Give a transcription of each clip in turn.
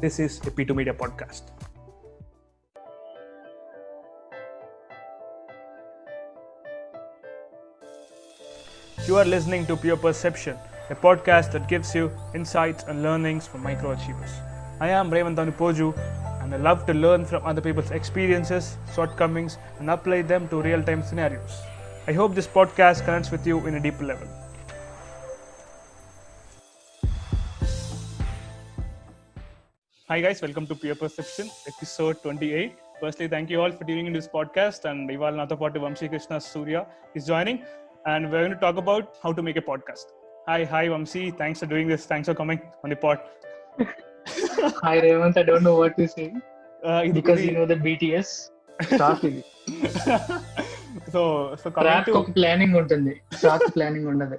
This is a P2 Media podcast. You are listening to Pure Perception, a podcast that gives you insights and learnings from microachievers. I am Revanth Anupoju, and I love to learn from other people's experiences, shortcomings, and apply them to real-time scenarios. I hope this podcast connects with you in a deeper level. Hi guys, welcome to Pure Perception, episode 28. Firstly, thank you all for tuning into this podcast. And Ival Nathapati Vamsi Krishna Surya is joining. And we're going to talk about how to make a podcast. Hi Vamsi, thanks for doing this. Thanks for coming on the pod. Hi Revanth, I don't know what to say because you know the BTS shock ఇది. So track ఒక planning ఉంటుంది, shock planning ఉండదు.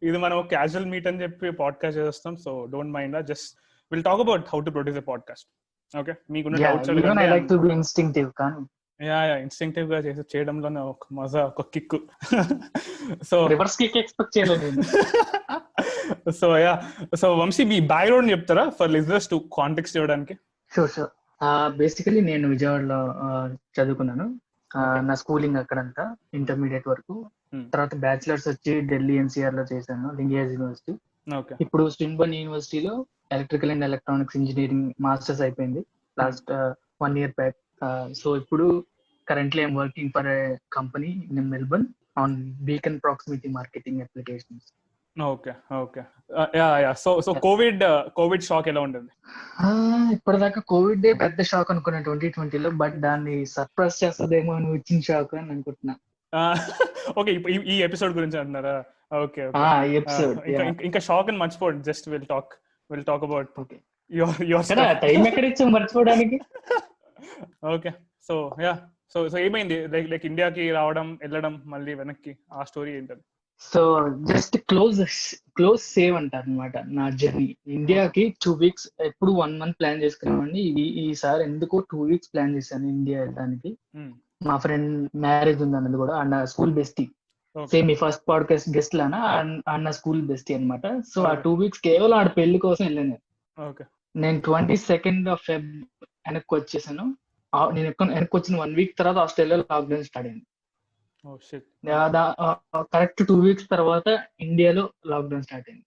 ఇది మనం casual meet అని చెప్పి podcast చేస్తాం. So don't mind, just will talk about how to produce a podcast. Okay, మీకున్న doubts I like to be instinctive, కానీ ఇన్స్టింక్టివ్ గా చేయడంలోనే ఒక మజా, ఒక kick. So reverse kick expect చేయలేదు. సో వంశీ, మీ బ్యాక్గ్రౌండ్ చెప్తారా ఫర్ లిజనర్స్ టు కాంటెక్స్ట్ ఇవ్వడానికి? షూర్. బేసికలీ నేను విజయవాడలో చదువుకున్నాను. నా స్కూలింగ్ అక్కడంతా ఇంటర్మీడియట్ వరకు. తర్వాత బ్యాచిలర్స్ వచ్చి ఢిల్లీ ఎన్సీఆర్ లో చేశాను, లింగియాజ్ యూనివర్సిటీ. ఇప్పుడు స్విన్బర్న్ యూనివర్సిటీలో electrical and electronics engineering masters అయిపోయింది లాస్ట్ 1 year బ్యాక్. సో ఇప్పుడు currently I'm working for a company in Melbourne on beacon proximity marketing applications. Okay. So Covid shock ఎలా ఉంటుంది? ఇప్పటిదాకా కోవిడ్ పెద్ద షాక్ అనుకున్నా 2020లో, బట్ దాన్ని సర్ప్రైజ్ చేస్తుందేమో అని వచ్చిన షాక్ అని అనుకుంటున్నా. ఓకే, ఈ ఎపిసోడ్ గురించి అంటున్నారా? ఓకే, ఎపిసోడ్ ఇంకా షాక్ అని మర్చిపోండి. Just will talk about your time ఎక్కడ ఇచ్చాం మర్చిపోవడానికి. ఓకే, సో ఏమైంది? లైక్ ఇండియాకి రావడం, వెళ్ళడం, మళ్ళీ వెనక్కి, ఆ స్టోరీ ఏంటది? సో జస్ట్ క్లోజ్ సేవ్ అంటారు అనమాట నా జర్నీ. ఇండియాకి 2 weeks, ఎప్పుడు 1 month ప్లాన్ చేసుకున్నామండి. ఈసారి ఎందుకో 2 weeks ప్లాన్ చేశాను ఇండియా వెళ్ళడానికి. మా ఫ్రెండ్ మ్యారేజ్ ఉంది అన్నది కూడా, అన్న స్కూల్ బెస్టీ, సేమ్ ఈ ఫస్ట్ పాడ్కాస్ట్ గెస్ట్ లానా అన్న స్కూల్ బెస్టీ అనమాట. సో ఆ 2 weeks కేవలం ఆడ పెళ్లి కోసం వెళ్ళాను. నేను 22nd of February వెనక్కి వచ్చేసాను. నేను వెనక్కి వచ్చిన 1 week తర్వాత ఆస్ట్రేలియాలో లాక్డౌన్ స్టార్ట్ అయింది. కరెక్ట్ 2 weeks తర్వాత ఇండియాలో లాక్డౌన్ స్టార్ట్ అయింది.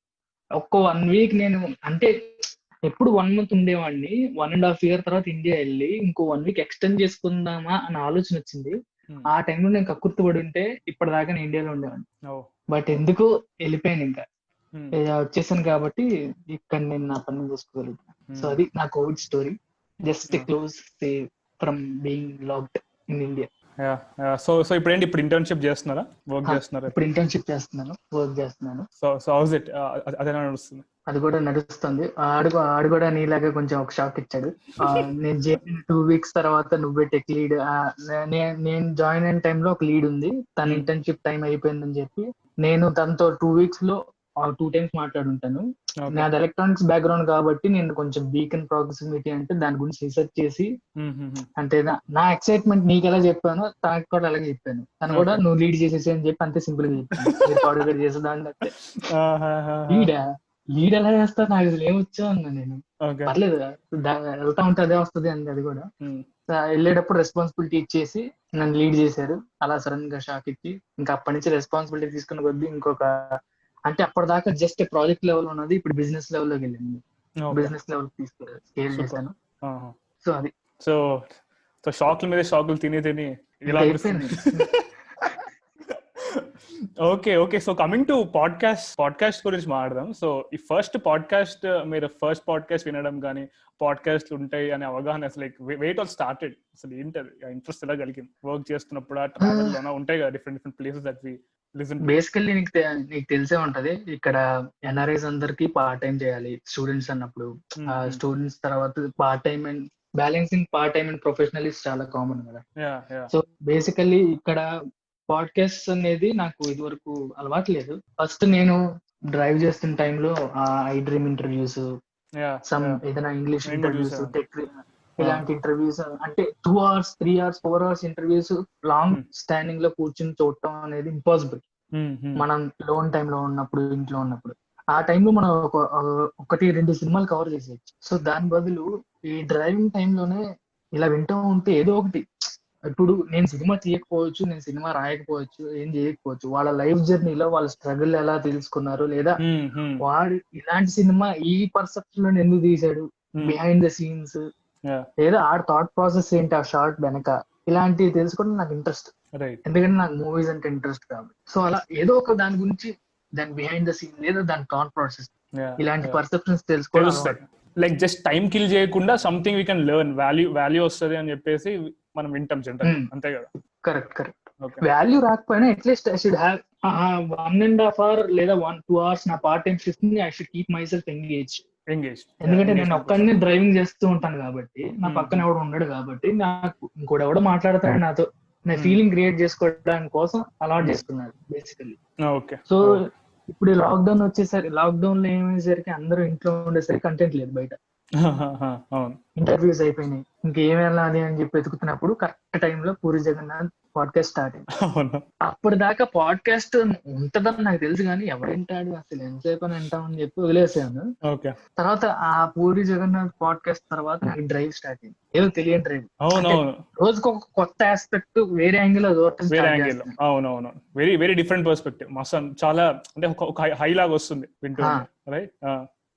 ఒక్క 1 week నేను, అంటే ఎప్పుడు 1 month ఉండేవాడిని, 1.5 year తర్వాత ఇండియా వెళ్ళి ఇంకో 1 week ఎక్స్టెండ్ చేసుకుందామా అన్న ఆలోచన వచ్చింది. ఆ టైంలో నేను కక్కుర్తిపడి ఉంటే ఇప్పటిదాకా నేను ఇండియాలో ఉండేవాడిని. బట్ ఎందుకు వెళ్ళిపోయాను, ఇంకా వచ్చేసాను కాబట్టి ఇక్కడ నేను నా పని చేసుకోగలుగుతాను. సో అది నా Covid story. Just close save from being locked in India. So ఇప్పుడు ఏంటి? ఇప్పుడు ఇంటర్న్షిప్ చేస్తున్నారా, వర్క్ చేస్తున్నారా? ఇప్పుడు ఇంటర్న్షిప్ చేస్తున్నాను, వర్క్ చేస్తున్నాను. So house it? అదే నడుస్తుంది? అది కూడా నడుస్తుంది. ఆడు కూడా నీలాగా కొంచెం ఒక షాక్ ఇచ్చాడు. నేను చేసిన 2 weeks తర్వాత నువ్వే టెక్ లీడ్. నేను జాయిన్ అయిన టైంలో ఒక లీడ్ ఉంది, తన ఇంటర్న్షిప్ టైం అయిపోయిందని చెప్పి నేను తనతో 2 weeks లో 2 times మాట్లాడుంటాను. నాది ఎలక్ట్రానిక్స్ బ్యాక్గ్రౌండ్ కాబట్టి నేను కొంచెం బీకన్ ప్రాక్సిమిటీ అంటే దాని గురించి రీసెర్చ్ చేసి, అంటే నా ఎక్సైట్మెంట్ నీకు ఎలా చెప్పానో తనకు కూడా అలాగే చెప్పాను. తను కూడా నువ్వు లీడ్ చేసేసి అని చెప్పి అంతే సింపుల్ గా చెప్పాను. చేసేదాన్ని లీడ్ ఎలా చేస్తా నాకు అసలు ఏమొచ్చా అన్నా నేను. పర్లేదు, వెళ్తా ఉంటే అదే వస్తుంది అంది. అది కూడా వెళ్ళేటప్పుడు రెస్పాన్సిబిలిటీ ఇచ్చేసి నన్ను లీడ్ చేశారు. అలా సడన్ గా షాక్ ఇచ్చి ఇంకా అప్పటి నుంచి రెస్పాన్సిబిలిటీ తీసుకున్న కొద్దీ ఇంకొక, అంటే అప్పటిదాకా జస్ట్ ప్రాజెక్ట్ లెవెల్ ఉన్నది, ఇప్పుడు బిజినెస్ లెవెల్లోకి వెళ్ళింది. బిజినెస్ లెవెల్ స్కేల్ చేశాను. సో అది సో షాక్ల మీద షాకులు తిని ఇలా okay. So coming to podcast గురించి మాట్లాడదాం. సో ఈ ఫస్ట్ పాడ్కాస్ట్, మీరు ఫస్ట్ పాడ్కాస్ట్ వినడం కానీ పాడ్కాస్ట్ ఉంటాయి అనే అవగాహన అసలు వెయిట్ ఆల్ స్టార్టెడ్, అసలు ఏంటది ఇంట్రెస్ట్ ఎలా కలిగింది? వర్క్ చేస్తున్నప్పుడు ట్రావెల్ లోనా ఉంటాయి కదా different places that we listen. Basically నీకు తెలిసే ఉంటది, ఇక్కడ ఎన్ఆర్ఐస్ అందరికి పార్ట్ టైం చేయాలి స్టూడెంట్స్ అన్నప్పుడు. స్టూడెంట్స్ తర్వాత part time and balancing part time and professional is చాలా కామన్ కదా. సో బేసికల్లీ ఇక్కడ పాడ్కాస్ట్ అనేది నాకు ఇది వరకు అలవాటు లేదు. ఫస్ట్ నేను డ్రైవ్ చేస్తున్న టైంలో ఐ డ్రీమ్ ఇంటర్వ్యూస్, సమ్ ఏదైనా ఇంగ్లీష్ ఇంటర్వ్యూస్, టెక్ ఇలాంటి ఇంటర్వ్యూస్, అంటే 2 hours 3 hours 4 hours interviews long standing లో కూర్చుని చూడటం అనేది ఇంపాసిబుల్. మనం లోన్ టైంలో ఉన్నప్పుడు, ఇంట్లో ఉన్నప్పుడు. ఆ టైంలో మనం 1-2 సినిమాలు కవర్ చేసేయచ్చు. సో దాని బదులు ఈ డ్రైవింగ్ టైంలోనే ఇలా వింటూ ఉంటే ఏదో ఒకటి, ఇప్పుడు నేను సినిమా తీయకపోవచ్చు, నేను సినిమా రాయకపోవచ్చు, ఏం చేయకపోవచ్చు, వాళ్ళ లైఫ్ జర్నీలో వాళ్ళ స్ట్రగుల్ ఎలా తెలుసుకున్నారు, లేదా వాడు ఇలాంటి సినిమా ఈ పర్సెప్షన్ లో ఎందుకు తీశాడు, బిహైండ్ ద సీన్స్, లేదా ఆ థాట్ ప్రాసెస్ ఏంటి ఆ షార్ట్ వెనక, ఇలాంటివి తెలుసుకోవడం నాకు ఇంట్రెస్ట్. ఎందుకంటే నాకు మూవీస్ అంటే ఇంట్రెస్ట్ కాబట్టి. సో అలా ఏదో ఒక దాని గురించి, దాని బిహైండ్ ద సీన్ లేదా దాని థాట్ ప్రాసెస్, ఇలాంటి పర్సెప్షన్స్ తెలుసుకోవడం. లైక్ జస్ట్ టైం కిల్ చేయకుండా something we can learn, value వస్తుంది అని చెప్పేసి మనం వింటాం జనరల్, అంతే కదా? కరెక్ట్. వాల్యూ రాకపోయినా at least I should have 1.5 hour లేదా 1-2 hours నా పార్ట్ టైం షిఫ్ట్ ని I should keep my self engage. ఎందుకంటే నేను ఒక్కడిని డ్రైవింగ్ చేస్తూ ఉంటాను కాబట్టి, నా పక్కన ఎవడు ఉండడు కాబట్టి, నాకు ఇంకోటి ఎవడో మాట్లాడతాడు నాతో, నా ఫీలింగ్ క్రియేట్ చేసుకోవడానికి కోసం అలవాట్ చేసుకున్నాడు బేసికల్లీ. సో ఇప్పుడు లాక్డౌన్ వచ్చేసరికి, లాక్డౌన్ లో ఏమయ్యేసరికి అందరూ ఇంట్లో ఉండేసరికి కంటెంట్ లేదు బయట, ఇంటర్వ్యూస్ అయిపోయినాయి, ఇంకేం వెళ్ళాలి అని చెప్పి వెతుకుతున్నప్పుడు కరెక్ట్ టైంలో పూరి జగన్నాథ్ పాడ్కాస్ట్ స్టార్ట్ అయింది. అప్పటిదాకా పాడ్కాస్ట్ ఉంటదని నాకు తెలుసు కానీ ఎవరు వింటాడు అసలు, ఎంతసేపు అని వింటామని చెప్పి వదిలేసాను. తర్వాత ఆ పూరి జగన్నాథ్ పాడ్కాస్ట్ తర్వాత నాకు డ్రైవ్ స్టార్ట్ అయింది, ఏదో తెలియని డ్రైవ్. రోజుకు ఒక కొత్త ఆస్పెక్ట్, వేరే యాంగిల్ అవునవును, వెరీ డిఫరెంట్ పర్స్పెక్టివ్. మస్తు చాలా అంటే ఒక హై లాగా వస్తుంది వింటూ, రైట్?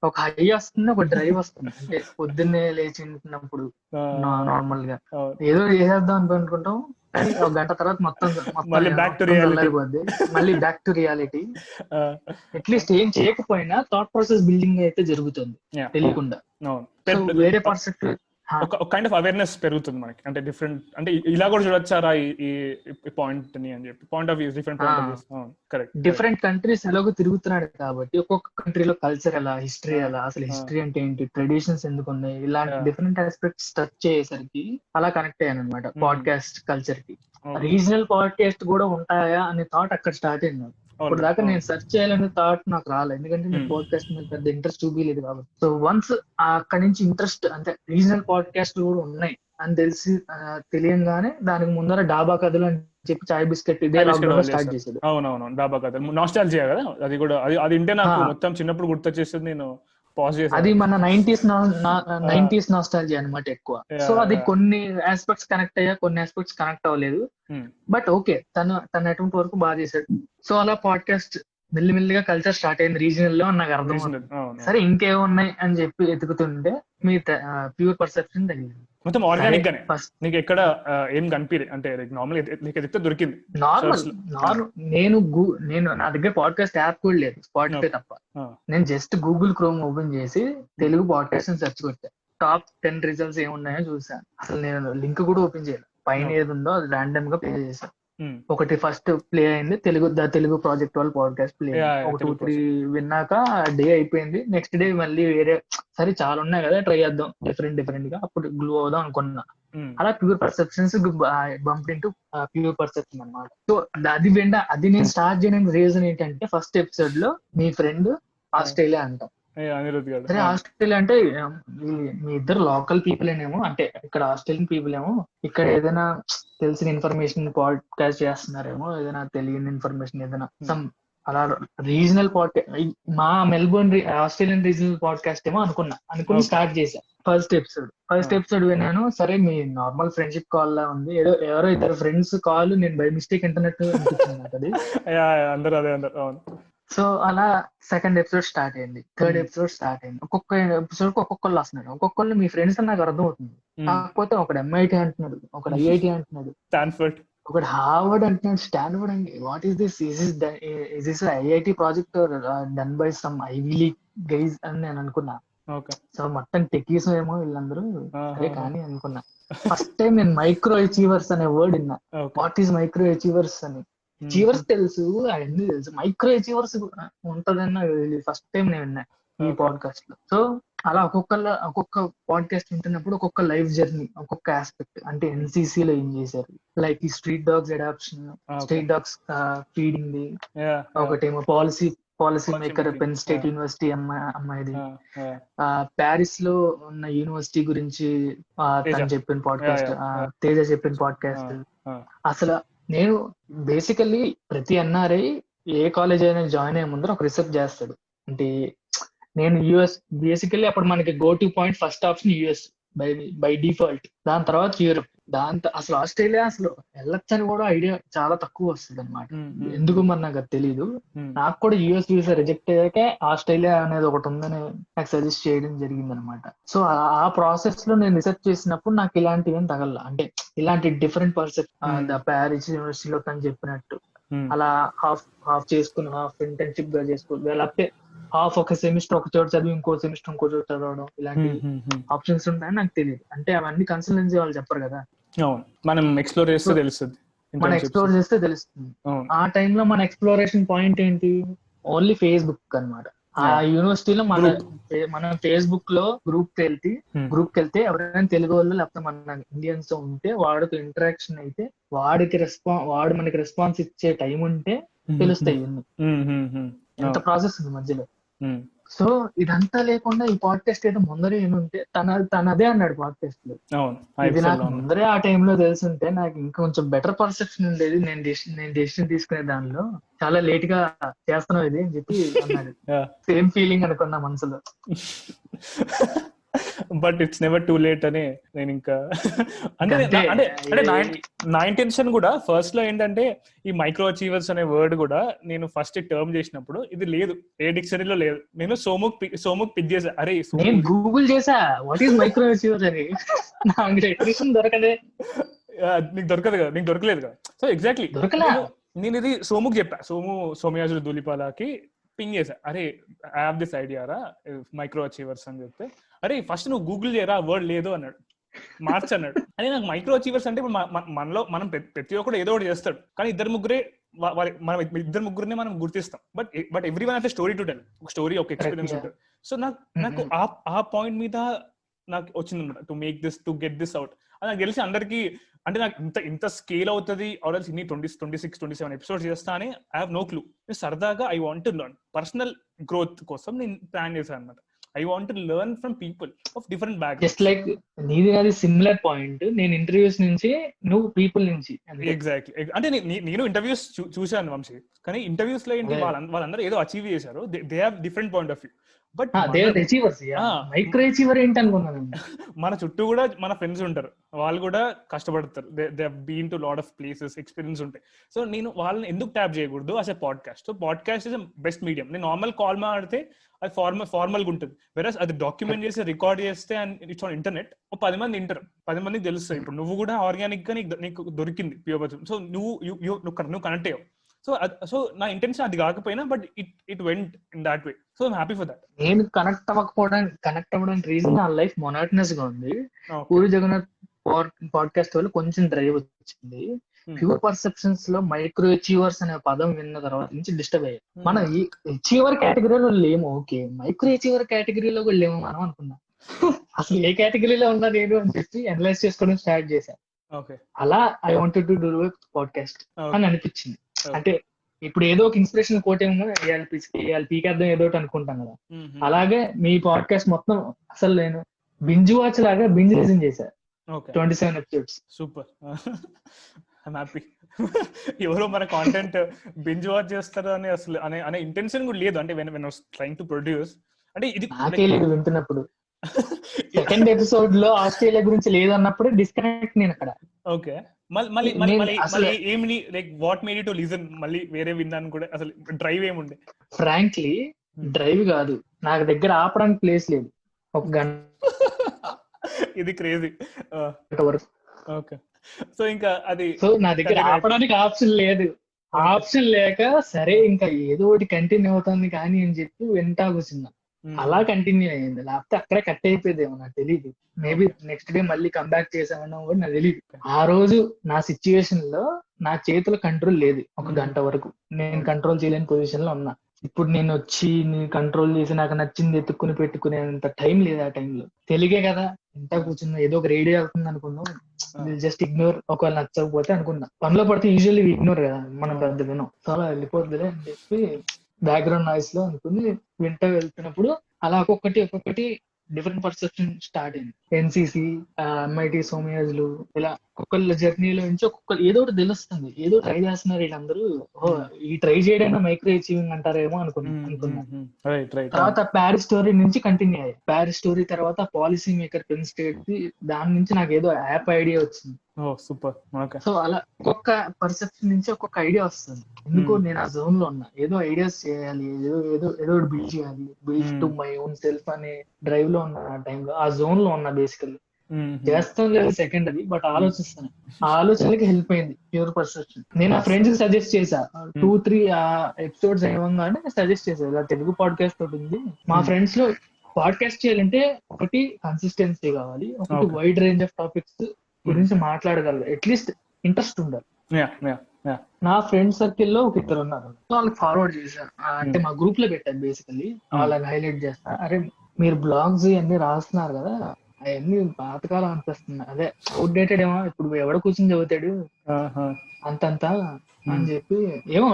ఒక హై వస్తుంది, ఒక డ్రైవ్ వస్తుంది. అంటే పొద్దున్నే లేచి ఉంటున్నప్పుడు నార్మల్ గా ఏదో చేసేద్దాం అనుకుంటాం, ఒక గంట తర్వాత మొత్తం వెళ్ళిపోద్ది, మళ్ళీ బ్యాక్ టు రియాలిటీ. అట్లీస్ట్ ఏం చేయకపోయినా థాట్ ప్రాసెస్ బిల్డింగ్ అయితే జరుగుతుంది తెలియకుండా. వేరే పర్స్పెక్టివ్, ఒక కైండ్ ఆఫ్ అవేర్నెస్ పెరుగుతుంది మనకి, అంటే డిఫరెంట్, అంటే ఇలా కూడా చూడొచ్చారా ఈ పాయింట్ ని అని చెప్పి, point of view, different point of views. Correct. Different countries ఎలాగో తిరుగుతున్నాడు కాబట్టి ఒక్కొక్క కంట్రీలో కల్చర్ ఎలా, హిస్టరీ ఎలా, అసలు హిస్టరీ అంటే ఏంటి, ట్రెడిషన్స్ ఎందుకు ఉన్నాయి, ఇలాంటి డిఫరెంట్ ఆస్పెక్ట్స్ టచ్ చేసేసరికి అలా కనెక్ట్ అయ్యాను అనమాట పాడ్కాస్ట్ కల్చర్ కి. రీజనల్ పాడ్కాస్ట్ కూడా ఉంటాయా అనే థాట్ అక్కడ స్టార్ట్ అయింది. ఇప్పుడు దాకా నేను సెర్చ్ చేయాలనే థాట్ నాకు రాలేదు, ఎందుకంటే నేను పాడ్కాస్ట్ మీద పెద్ద ఇంట్రెస్ట్ చూపించలేదు కాబట్టి. సో వన్స్ అక్కడి నుంచి ఇంట్రెస్ట్, అంటే రీజనల్ పాడ్కాస్ట్ కూడా ఉన్నాయి అని తెలియంగానే దానికి ముందర డాబా కథలు అని చెప్పి చాయ్ బిస్కెట్ ఇదే స్టార్ట్ చేసేది. అవునవును, డాబా కథలు నాస్టాల్జియా కదా అది కూడా. అది వింటే నాకు మొత్తం చిన్నప్పుడు గుర్తొచ్చేస్తుంది. నేను పాజ్ చేశాను. అది మన 90s నాస్టాల్జియా అనమాట ఎక్కువ. సో అది కొన్ని ఆస్పెక్ట్స్ కనెక్ట్ అయ్యా, కొన్ని ఆస్పెక్ట్స్ కనెక్ట్ అవ్వలేదు. బట్ ఓకే, తన అటువంటి వరకు బాగా చేశాడు. సో అలా పాడ్కాస్ట్ మెల్లిమెల్లిగా కల్చర్ స్టార్ట్ అయింది రీజనల్ లో, నాకు అర్థం. సరే ఇంకేమున్నాయి అని చెప్పి ఎతుకుతుంటే మీ ప్యూర్ పర్సెప్షన్ తగిలింది. మొత్తం ఆర్గానిక్ గానే, నీకు ఎక్కడ ఏం కనిపించలేదు అంటే నార్మల్ నీకు దొరికింది. నార్మల్ నేను నా దగ్గర పాడ్కాస్ట్ యాప్ కూడా లేదు, స్పాటిఫై తప్ప. నేను జస్ట్ గూగుల్ క్రోమ్ ఓపెన్ చేసి తెలుగు పాడ్కాస్ట్ సెర్చ్ కొట్టా, టాప్ 10 రిజల్ట్స్ ఏమున్నాయో చూసాను. అసలు నేను లింక్ కూడా ఓపెన్ చేయలేదు, పైన ఏది ఉందో అది ర్యాండమ్ గా ప్లే చేశాను. ఒకటి ఫస్ట్ ప్లే అయింది, తెలుగు ప్రాజెక్ట్ వాళ్ళ పాడ్కాస్ట్ ప్లే అయింది. ఒక 2-3 విన్నాక డే అయిపోయింది. నెక్స్ట్ డే మళ్ళీ వేరే, సరే చాలా ఉన్నాయి కదా ట్రై చేద్దాం డిఫరెంట్ గా, అప్పుడు గ్లూ అవుదాం అనుకున్నా. అలా pure perceptions bump into pure perception అనమాట. సో అది నేను స్టార్ట్ చేయడానికి రీజన్ ఏంటంటే, ఫస్ట్ ఎపిసోడ్ లో మీ ఫ్రెండ్ ఆస్ట్రేలియా అంటాం. సరే ఆస్ట్రేలియా అంటే మీ ఇద్దరు లోకల్ పీపుల్ ఏమో, అంటే ఇక్కడ ఆస్ట్రేలియన్ పీపుల్ ఏమో ఇక్కడ ఏదైనా తెలిసిన ఇన్ఫర్మేషన్ పాడ్కాస్ట్ చేస్తున్నారేమో, ఏదైనా తెలియని ఇన్ఫర్మేషన్ ఏదైనా సమ్ అలా రీజనల్ పాడ్కాస్ట్, మా మెల్బోర్న్ ఆస్ట్రేలియన్ రీజనల్ పాడ్కాస్ట్ ఏమో అనుకుని స్టార్ట్ చేశా. ఫస్ట్ ఎపిసోడ్ విన్నాను. సరే మీ నార్మల్ ఫ్రెండ్షిప్ కాల్ లా ఉంది, ఎవరో ఇద్దరు ఫ్రెండ్స్ కాల్, నేను బై మిస్టేక్ ఇంటర్నెట్ అనిపించింది అది. సో అలా సెకండ్ ఎపిసోడ్ స్టార్ట్ అయింది, థర్డ్ ఎపిసోడ్ స్టార్ట్ అయింది. ఒక్కొక్క ఎపిసోడ్ కి ఒక్కొక్కళ్ళు వస్తున్నారు, ఒక్కొక్కళ్ళు మీ ఫ్రెండ్స్ అని నాకు అర్థం అవుతుంది. కాకపోతే ఒకడు MIT అంటున్నాడు, ఒకడు IIT అంటున్నాడు, స్టాన్ఫర్డ్, ఒకడు హార్వర్డ్ అంటున్నాడు, స్టాన్ఫర్డ్ అండి. What is this? Is this IIT project done by some ivy league guys అని నేను అనుకున్నా. సో మొత్తం టెక్కీస్ ఏమో వీళ్ళందరూ, సరే కానీ అనుకున్నా. ఫస్ట్ టైం నేను మైక్రో అచీవర్స్ అనే వర్డ్ విన్నా. వాట్ ఈస్ మైక్రో అచీవర్స్ అని. అచీవర్స్ తెలుసు, అవన్నీ తెలుసు, మైక్రో అచీవర్స్ ఉంటదన్న ఫస్ట్ టైం నేను విన్నా ఈ పాడ్కాస్ట్ లో. సో అలా ఒక్కొక్క పాడ్కాస్ట్ వింటున్నప్పుడు ఒక్కొక్క లైఫ్ జర్నీ, ఒక్కొక్క ఆస్పెక్ట్, అంటే NCC లో ఏం చేశారు, లైక్ ఈ street dogs adoption, street dogs feeding ది, ఒకటేమో policy maker Penn State University అమ్మాయిది, ప్యారిస్ లో ఉన్న యూనివర్సిటీ గురించి తను చెప్పిన పాడ్కాస్ట్, తేజ చెప్పిన పాడ్కాస్ట్. అసలు నేను బేసికల్లీ ప్రతి NRI ఏ కాలేజ్ అయినా జాయిన్ అయ్యే ముందర ఒక రీసెర్చ్ చేస్తాడు. అంటే నేను US బేసికల్లీ అప్పుడు మనకి go to point first option US, by default. దాని తర్వాత యూరప్, అసలు ఆస్ట్రేలియా అసలు వెళ్ళొచ్చని కూడా ఐడియా చాలా తక్కువ వస్తుంది అనమాట. ఎందుకు మరి నాకు అది తెలీదు. నాకు కూడా యూఎస్ వీసా రిజెక్ట్ అయ్యాకే ఆస్ట్రేలియా అనేది ఒకటి ఉందని నాకు సజెస్ట్ చేయడం జరిగింది అనమాట. సో ఆ ప్రాసెస్ లో నేను రీసెర్చ్ చేసినప్పుడు నాకు ఇలాంటివి ఏం తగల, అంటే ఇలాంటి డిఫరెంట్ పర్సెప్షన్ ప్యారిస్ యూనివర్సిటీలో తను చెప్పినట్టు అలా హాఫ్ చేసుకుని హాఫ్ ఇంటర్న్షిప్ గా చేసుకోవచ్చు, లేకపోతే హాఫ్ ఒక సెమిస్టర్ ఒక చోట చదివి ఇంకో సెమిస్టర్ ఇంకో చోట చదవడం, ఇలాంటి ఆప్షన్స్ ఉంటాయని నాకు తెలియదు. అంటే అవన్నీ కన్సల్టెన్సీ వాళ్ళు చెప్పరు కదా, మనం ఎక్స్ప్లోర్ చేస్తే తెలుస్తుంది, మనం ఎక్స్ప్లోర్ చేస్తే తెలుస్తుంది. ఆ టైంలో మన ఎక్స్ప్లోరేషన్ పాయింట్ ఏంటి, ఓన్లీ ఫేస్బుక్ అన్నమాట. ఆ యూనివర్సిటీలో మనం ఫేస్బుక్ లో గ్రూప్ కి వెళ్తే ఎవరైనా తెలుగు వాళ్ళు లేకపోతే మన ఇండియన్స్ తో ఉంటే వాడితో ఇంటరాక్షన్ అయితే వాడు మనకి రెస్పాన్స్ ఇచ్చే టైం ఉంటే తెలుస్తాయి ఎంత ప్రాసెస్ ఉంది మధ్యలో. సో ఇదంతా లేకుండా ఈ పాడ్కాస్ట్ ఏదో ముందరే ఉంటే తన అదే అన్నాడు పాడ్కాస్ట్ లో, ఇది నాకు ముందరే ఆ టైంలో తెలుసుంటే నాకు ఇంకా కొంచెం బెటర్ పర్సెప్షన్ ఉండేది, నేను డెసిషన్ తీసుకునే దానిలో చాలా లేట్ గా చేస్తున్నావు ఇది అని చెప్పి అన్నాడు. సేమ్ ఫీలింగ్ అనుకున్నా మనసులో. But it's never too late అని నేను ఇంకా అంటే నా ఇంటెన్షన్ కూడా ఫస్ట్ లో ఏంటంటే ఈ మైక్రో అచీవర్స్ అనే వర్డ్ కూడా నేను ఫస్ట్ టర్మ్ చేసినప్పుడు ఇది లేదు, ఏ డిక్షనరీలో లేదు. నేను సోముక్ పిక్ చేసా, అరే నేను గూగుల్ చేసా వాట్ ఈస్ మైక్రో అచీవర్స్ అని, నాకు డెఫినిషన్ దొరకదే. నీకు దొరకదు కదా, నీకు దొరకలేదు కదా. సో ఎగ్జాక్ట్లీ నేను ఇది సోముకి చెప్పా, సోమయాజులు ధూళిపాలకి పింగ్ చేసా, అరే ఐ హావ్ దిస్ ఐడియా రా మైక్రో అచీవర్స్ అని చెప్తే, అరే ఫస్ట్ నువ్వు గూగుల్ చేయరా వర్డ్ లేదు అన్నాడు, మార్చ్ అన్నాడు. అని నాకు మైక్రో అచీవర్స్ అంటే మనలో మనం ప్రతి ఒక్కరు ఏదో ఒకటి చేస్తాడు, కానీ మనం ఇద్దరు ముగ్గురిని మనం గుర్తిస్తాం. But every one has story to tell, ఒక స్టోరీ ఒక ఎక్స్పీరియన్స్ ఉంటుంది. సో నాకు ఆ పాయింట్ మీద నాకు వచ్చింది అనమాట, టు గెట్ దిస్ అవుట్. అది నాకు తెలిసి అందరికి అంటే నాకు ఇంత స్కేల్ అవుతుంది ఆర్ఎల్స్ ఇన్ని 26-27 ఎపిసోడ్స్ చేస్తా అని ఐ హావ్ నో క్లూ. సరదాగా I want to learn, personal growth కోసం నేను ప్లాన్ చేశాను అనమాట. I want to learn from people of different backgrounds. Just like నీది నాది సిమిలర్ పాయింట్, నేను ఇంటర్వ్యూస్ నుంచి, నువ్వు పీపుల్ నుంచి. ఎగ్జాక్ట్లీ. అంటే నేను ఇంటర్వ్యూస్ చూశాను వంశీ, కానీ ఇంటర్వ్యూస్ లో ఏంటి వాళ్ళందరూ ఏదో అచీవ్ చేశారు, they have different point of view. But micro achiever ఏంటి అనుకున్నాను. మన చుట్టూ కూడా మన ఫ్రెండ్స్ ఉంటారు, వాళ్ళు కూడా కష్టపడతారు, they have been to lot of places, experience ఉంటాయి. సో నేను వాళ్ళని ఎందుకు ట్యాప్ చేయకూడదు as a podcast. So podcast is best medium. నేను నార్మల్ కాల్ మాట్లాడితే అది ఫార్మల్ గా ఉంటుంది, వెరస్ అది డాక్యుమెంట్ చేసి రికార్డ్ చేస్తే అండ్ ఇట్స్ ఆన్ ఇంటర్నెట్ 10 మంది వింటారు, 10 మందికి తెలుస్తుంది. ఇప్పుడు నువ్వు కూడా ఆర్గానిక్ గా నీకు దొరికింది ప్యూర్, సో నువ్వు కనెక్ట్ అయ్యావు. సో నా ఇంటెన్షన్ అది కాకపోయినా, but it went in that way. So I'm happy for that. నేను కనెక్ట్ అవ్వడానికి రీజన్ నా లైఫ్ మొనాటనస్ గా ఉంది. పూరి జగన్నాథ్ పాడ్కాస్ట్ వల్ల కొంచెం డ్రైవ్ వచ్చింది. ప్యూర్ పర్సెప్షన్స్ లో మైక్రో అచీవర్స్ అనే పదం విన్న తర్వాత నుంచి డిస్టర్బ్ అయ్యాయి. మనం ఈ అచీవర్ కేటగిరీలో లేము, ఓకే, మైక్రో అచీవర్ కేటగిరీలో కూడా లేము మనం అనుకున్నాం. అసలు ఏ కేటగిరీలో ఉన్నా నేను అని చెప్పి అనలైజ్ చేసుకోవడం స్టార్ట్ చేశాను. అలా I wanted to do podcast అని అనిపించింది. అంటే ఇప్పుడు ఏదో ఒక ఇన్స్పిరేషన్ కోట్ ఏమో పీకేద్దాం ఏదో ఒకటి అనుకుంటాం కదా, అలాగే మీ పాడ్కాస్ట్ మొత్తం అసలు నేను బింజ్ వాచ్ లాగా బింజ్ లిజన్ చేశా. 27 ఎపిసోడ్స్. సూపర్. I'm happy. ఎవరో మన కాంటెంట్ బింజ్ వాచ్ చేస్తారు అని అసలు అనే ఇంటెన్షన్ కూడా లేదు. అంటే వెన్ ట్రైయింగ్ టు ప్రొడ్యూస్, అంటే ఇది నాకే లేదు వింటున్నప్పుడు. సెకండ్ ఎపిసోడ్ లో ఆస్ట్రేలియా గురించి లేదన్నప్పుడు డిస్కనెక్ట్ నేను అక్కడ. ఓకే, మళ్ళీ ఏమి like what made you to listen, మళ్ళీ వేరే విన్నాను కూడా. అసలు డ్రైవ్ ఏముండే? ఫ్రాంక్లీ డ్రైవ్ కాదు, నాకు దగ్గర ఆపడానికి ప్లేస్ లేదు. ఒక గంట. ఇది క్రేజీ. ఓకే, సో ఇంకా అది, సో నా దగ్గర ఆపడానికి ఆప్షన్ లేదు. ఆప్షన్ లేక సరే ఇంకా ఏదో ఒకటి కంటిన్యూ అవుతుంది కానీ అని చెప్పి వెంటా కూర్చున్నా. అలా కంటిన్యూ అయ్యింది, లేకపోతే అక్కడే కట్ అయిపోయేదేమో నాకు తెలియదు. మేబీ నెక్స్ట్ డే మళ్ళీ కంబ్యాక్ చేసామన్నా కూడా నాకు తెలియదు. ఆ రోజు నా సిచ్యువేషన్ లో నా చేతుల కంట్రోల్ లేదు. ఒక గంట వరకు నేను కంట్రోల్ చేయలేని పొజిషన్ లో ఉన్నా. ఇప్పుడు నేను వచ్చి కంట్రోల్ చేసి నాకు నచ్చింది ఎత్తుక్కుని పెట్టుకునేంత టైం లేదు. ఆ టైంలో తెలుగే కదా, ఎంత కూర్చున్నా ఏదో ఒక రేడియో అవుతుంది అనుకున్నాం, జస్ట్ ఇగ్నోర్. ఒకవేళ నచ్చకపోతే అనుకున్నా, పనిలో పడితే యూజువల్లీ ఇగ్నోర్ కదా, మనం పెద్ద వినం, చాలా వెళ్ళిపోతుందిలే అని చెప్పి బ్యాక్గ్రౌండ్ నాయిస్ లో అనుకుని వింటూ వెళ్తున్నప్పుడు అలా ఒక్కొక్కటి డిఫరెంట్ పర్సెప్షన్ స్టార్ట్ అయింది. ఎన్సిసి, ఎంఐటి సోమయాజులు, ఇలా ఒక్కొక్కళ్ళ జర్నీలో నుంచి ఒక్కొక్కరు ఏదో ఒకటి తెలుస్తుంది, ఏదో ట్రై చేస్తున్నారు వీళ్ళందరూ. ఈ ట్రై చేయడానికి మైక్రో అచీవింగ్ అంటారేమో అనుకున్నా. తర్వాత ప్యారిస్ స్టోరీ నుంచి కంటిన్యూ అయ్యాయి. ప్యారిస్ స్టోరీ తర్వాత పాలసీ మేకర్ పెన్ స్టేట్, దాని నుంచి నాకు ఏదో యాప్ ఐడియా వచ్చింది. సూపర్. సో అలా ఒక్కొక్క పర్సెప్షన్ నుంచి ఒక్కొక్క ఐడియా వస్తుంది. ఎందుకో నేను ఆ జోన్ లో ఉన్నా, ఏదో ఐడియాస్ చేయాలి, ఏదో బిల్డ్ చేయాలి, build to my own self అనే డ్రైవ్ లో ఉన్నా. ఆ టైంలో ఆ జోన్ లో ఉన్నా. బేసికల్లీ చేస్తాం లేదు సెకండ్ అది, బట్ ఆలోచిస్తాను. ఆ ఆలోచనలకి హెల్ప్ అయింది ప్యూర్ పర్సెప్షన్. నేను ఆ ఫ్రెండ్స్ కి సజెస్ట్ చేశా, 2-3 ఎపిసోడ్స్ ఏమంగానే సజెస్ట్ చేశా, ఇలా తెలుగు పాడ్కాస్ట్ ఒకటి ఉంది. మా ఫ్రెండ్స్ లో పాడ్కాస్ట్ చేయాలంటే ఒకటి కన్సిస్టెన్సీ కావాలి, ఒకటి వైడ్ రేంజ్ ఆఫ్ టాపిక్స్ గురించి మాట్లాడగలరు, అట్లీస్ట్ ఇంట్రెస్ట్ ఉండాలి. నా ఫ్రెండ్ సర్కిల్ లో ఒక ఇద్దరు ఉన్నారు, వాళ్ళకి ఫార్వర్డ్ చేశాను. అంటే మా గ్రూప్ లో పెట్టాను బేసికల్లీ. వాళ్ళని హైలైట్ చేస్తా, అరే మీరు బ్లాగ్స్ అన్ని రాస్తున్నారు కదా, అవన్నీ పాతకాలం అనిపిస్తుంది, అదే అవుట్డేటెడ్ ఏమో, ఇప్పుడు ఎవడ కూర్చొని చదువుతాడు అంతంతా అని చెప్పి. ఏమో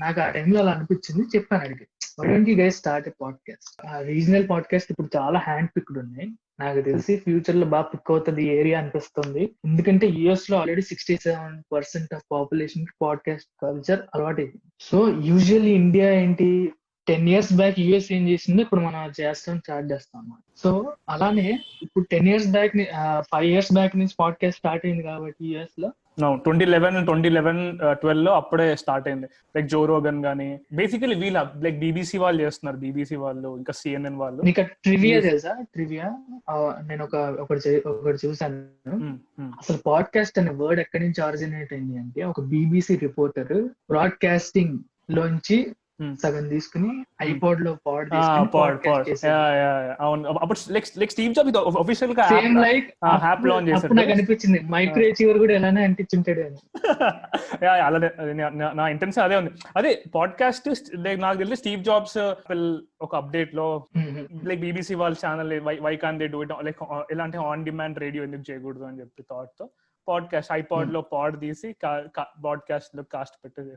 నాకు ఆ టైంలో అలా అనిపించింది, చెప్పాను అడిగి. Why don't you guys start a podcast? Regional podcast ఇప్పుడు చాలా హ్యాండ్ పిక్డ్ ఉన్నాయి, నాకు తెలిసి ఫ్యూచర్ లో బాగా పిక్ అవుతుంది ఏరియా అనిపిస్తుంది. ఎందుకంటే యుఎస్ లో ఆల్రెడీ 67% ఆఫ్ పాపులేషన్ కి పాడ్కాస్ట్ కల్చర్ అలవాటు. సో యూజువల్లీ ఇండియా ఏంటి, 10 years బ్యాక్ యుఎస్ ఏం చేసిందో ఇప్పుడు మనం స్టార్ట్ చేస్తాం అన్నమాట. సో అలానే ఇప్పుడు 10 years బ్యాక్ 5 years బ్యాక్ నుంచి పాడ్కాస్ట్ స్టార్ట్ అయింది కాబట్టి యుఎస్ లో 2011-12 లో అప్పుడే స్టార్ట్ అయింది. లైక్ జో రోగన్ గానీ, బేసికలీ వీళ్ళ లైక్ బీబీసీ వాళ్ళు చేస్తున్నారు, బీబీసీ వాళ్ళు, ఇంకా సిఎన్ఎన్ వాళ్ళు. నీకు ట్రివియా తెలుసా? ట్రివియా నేను ఒకటి చూసాను. అసలు పాడ్కాస్ట్ అనే వర్డ్ ఎక్కడి నుంచి ఆరిజినేట్ అయింది అంటే, ఒక బీబీసీ రిపోర్టర్ బ్రాడ్కాస్టింగ్ లోంచి సగం తీసుకుని ఐపాడ్ లో స్టీవ్ జాబ్స్ ఆఫీషియల్ గా యాప్ లాంచ్ చేశారు. నాకు అనిపించింది మైక్రో అచీవర్ కూడా ఎలానే అంటించుంటాడు అని. అలానే నా ఇంటెన్షన్ అదే ఉంది. అదే పాడ్కాస్ట్ నాకు తెలిసి స్టీవ్ జాబ్స్ ఒక అప్డేట్ లో లైక్ బీబీసీ వాళ్ళ channel why can they do it, like ఎలాంటి ఆన్ డిమాండ్ రేడియో ఎందుకు చేయకూడదు అని చెప్పి థాట్ తో పాడ్కాస్ట్ ఐపాడ్ లో పాడ్ తీసి పాడ్కాస్ట్ లో కాస్ట్ పెట్టేసి.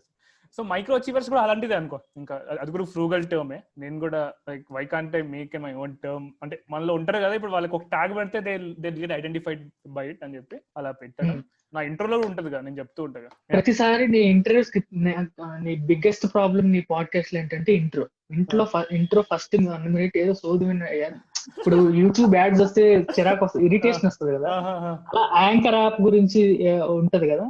సో మైక్రో అచీవర్స్ కూడా అలాంటిదే అనుకో, ఇంకా అది కూడా ఫ్రూగల్ టర్మే. నేను కూడా like why can't I make my own term అంటే మనలో ఉంటారు కదా, ఇప్పుడు వాళ్ళకి ఒక ట్యాగ్ పెడితే they get identified by it అని చెప్పి అలా పెట్టడం నా ఇంటర్వ్యూలో కూడా ఉంటది కదా, నేను చెప్తూ ఉంటా. ప్రతిసారి నీ ఇంటర్వ్యూస్ నీ బిగ్గెస్ట్ ప్రాబ్లమ్ నీ పాడ్కాస్ట్ లో ఏంటంటే ఇంట్రో ఫస్ట్ 1 minute ఏదో సోది విన్నాను. ఇప్పుడు యూట్యూబ్ యాడ్స్ వస్తే చిరాకు వస్తుంది, ఇరిటేషన్ వస్తుంది కదా, అలా యాంకర్ యాప్ గురించి ఉంటది కదా,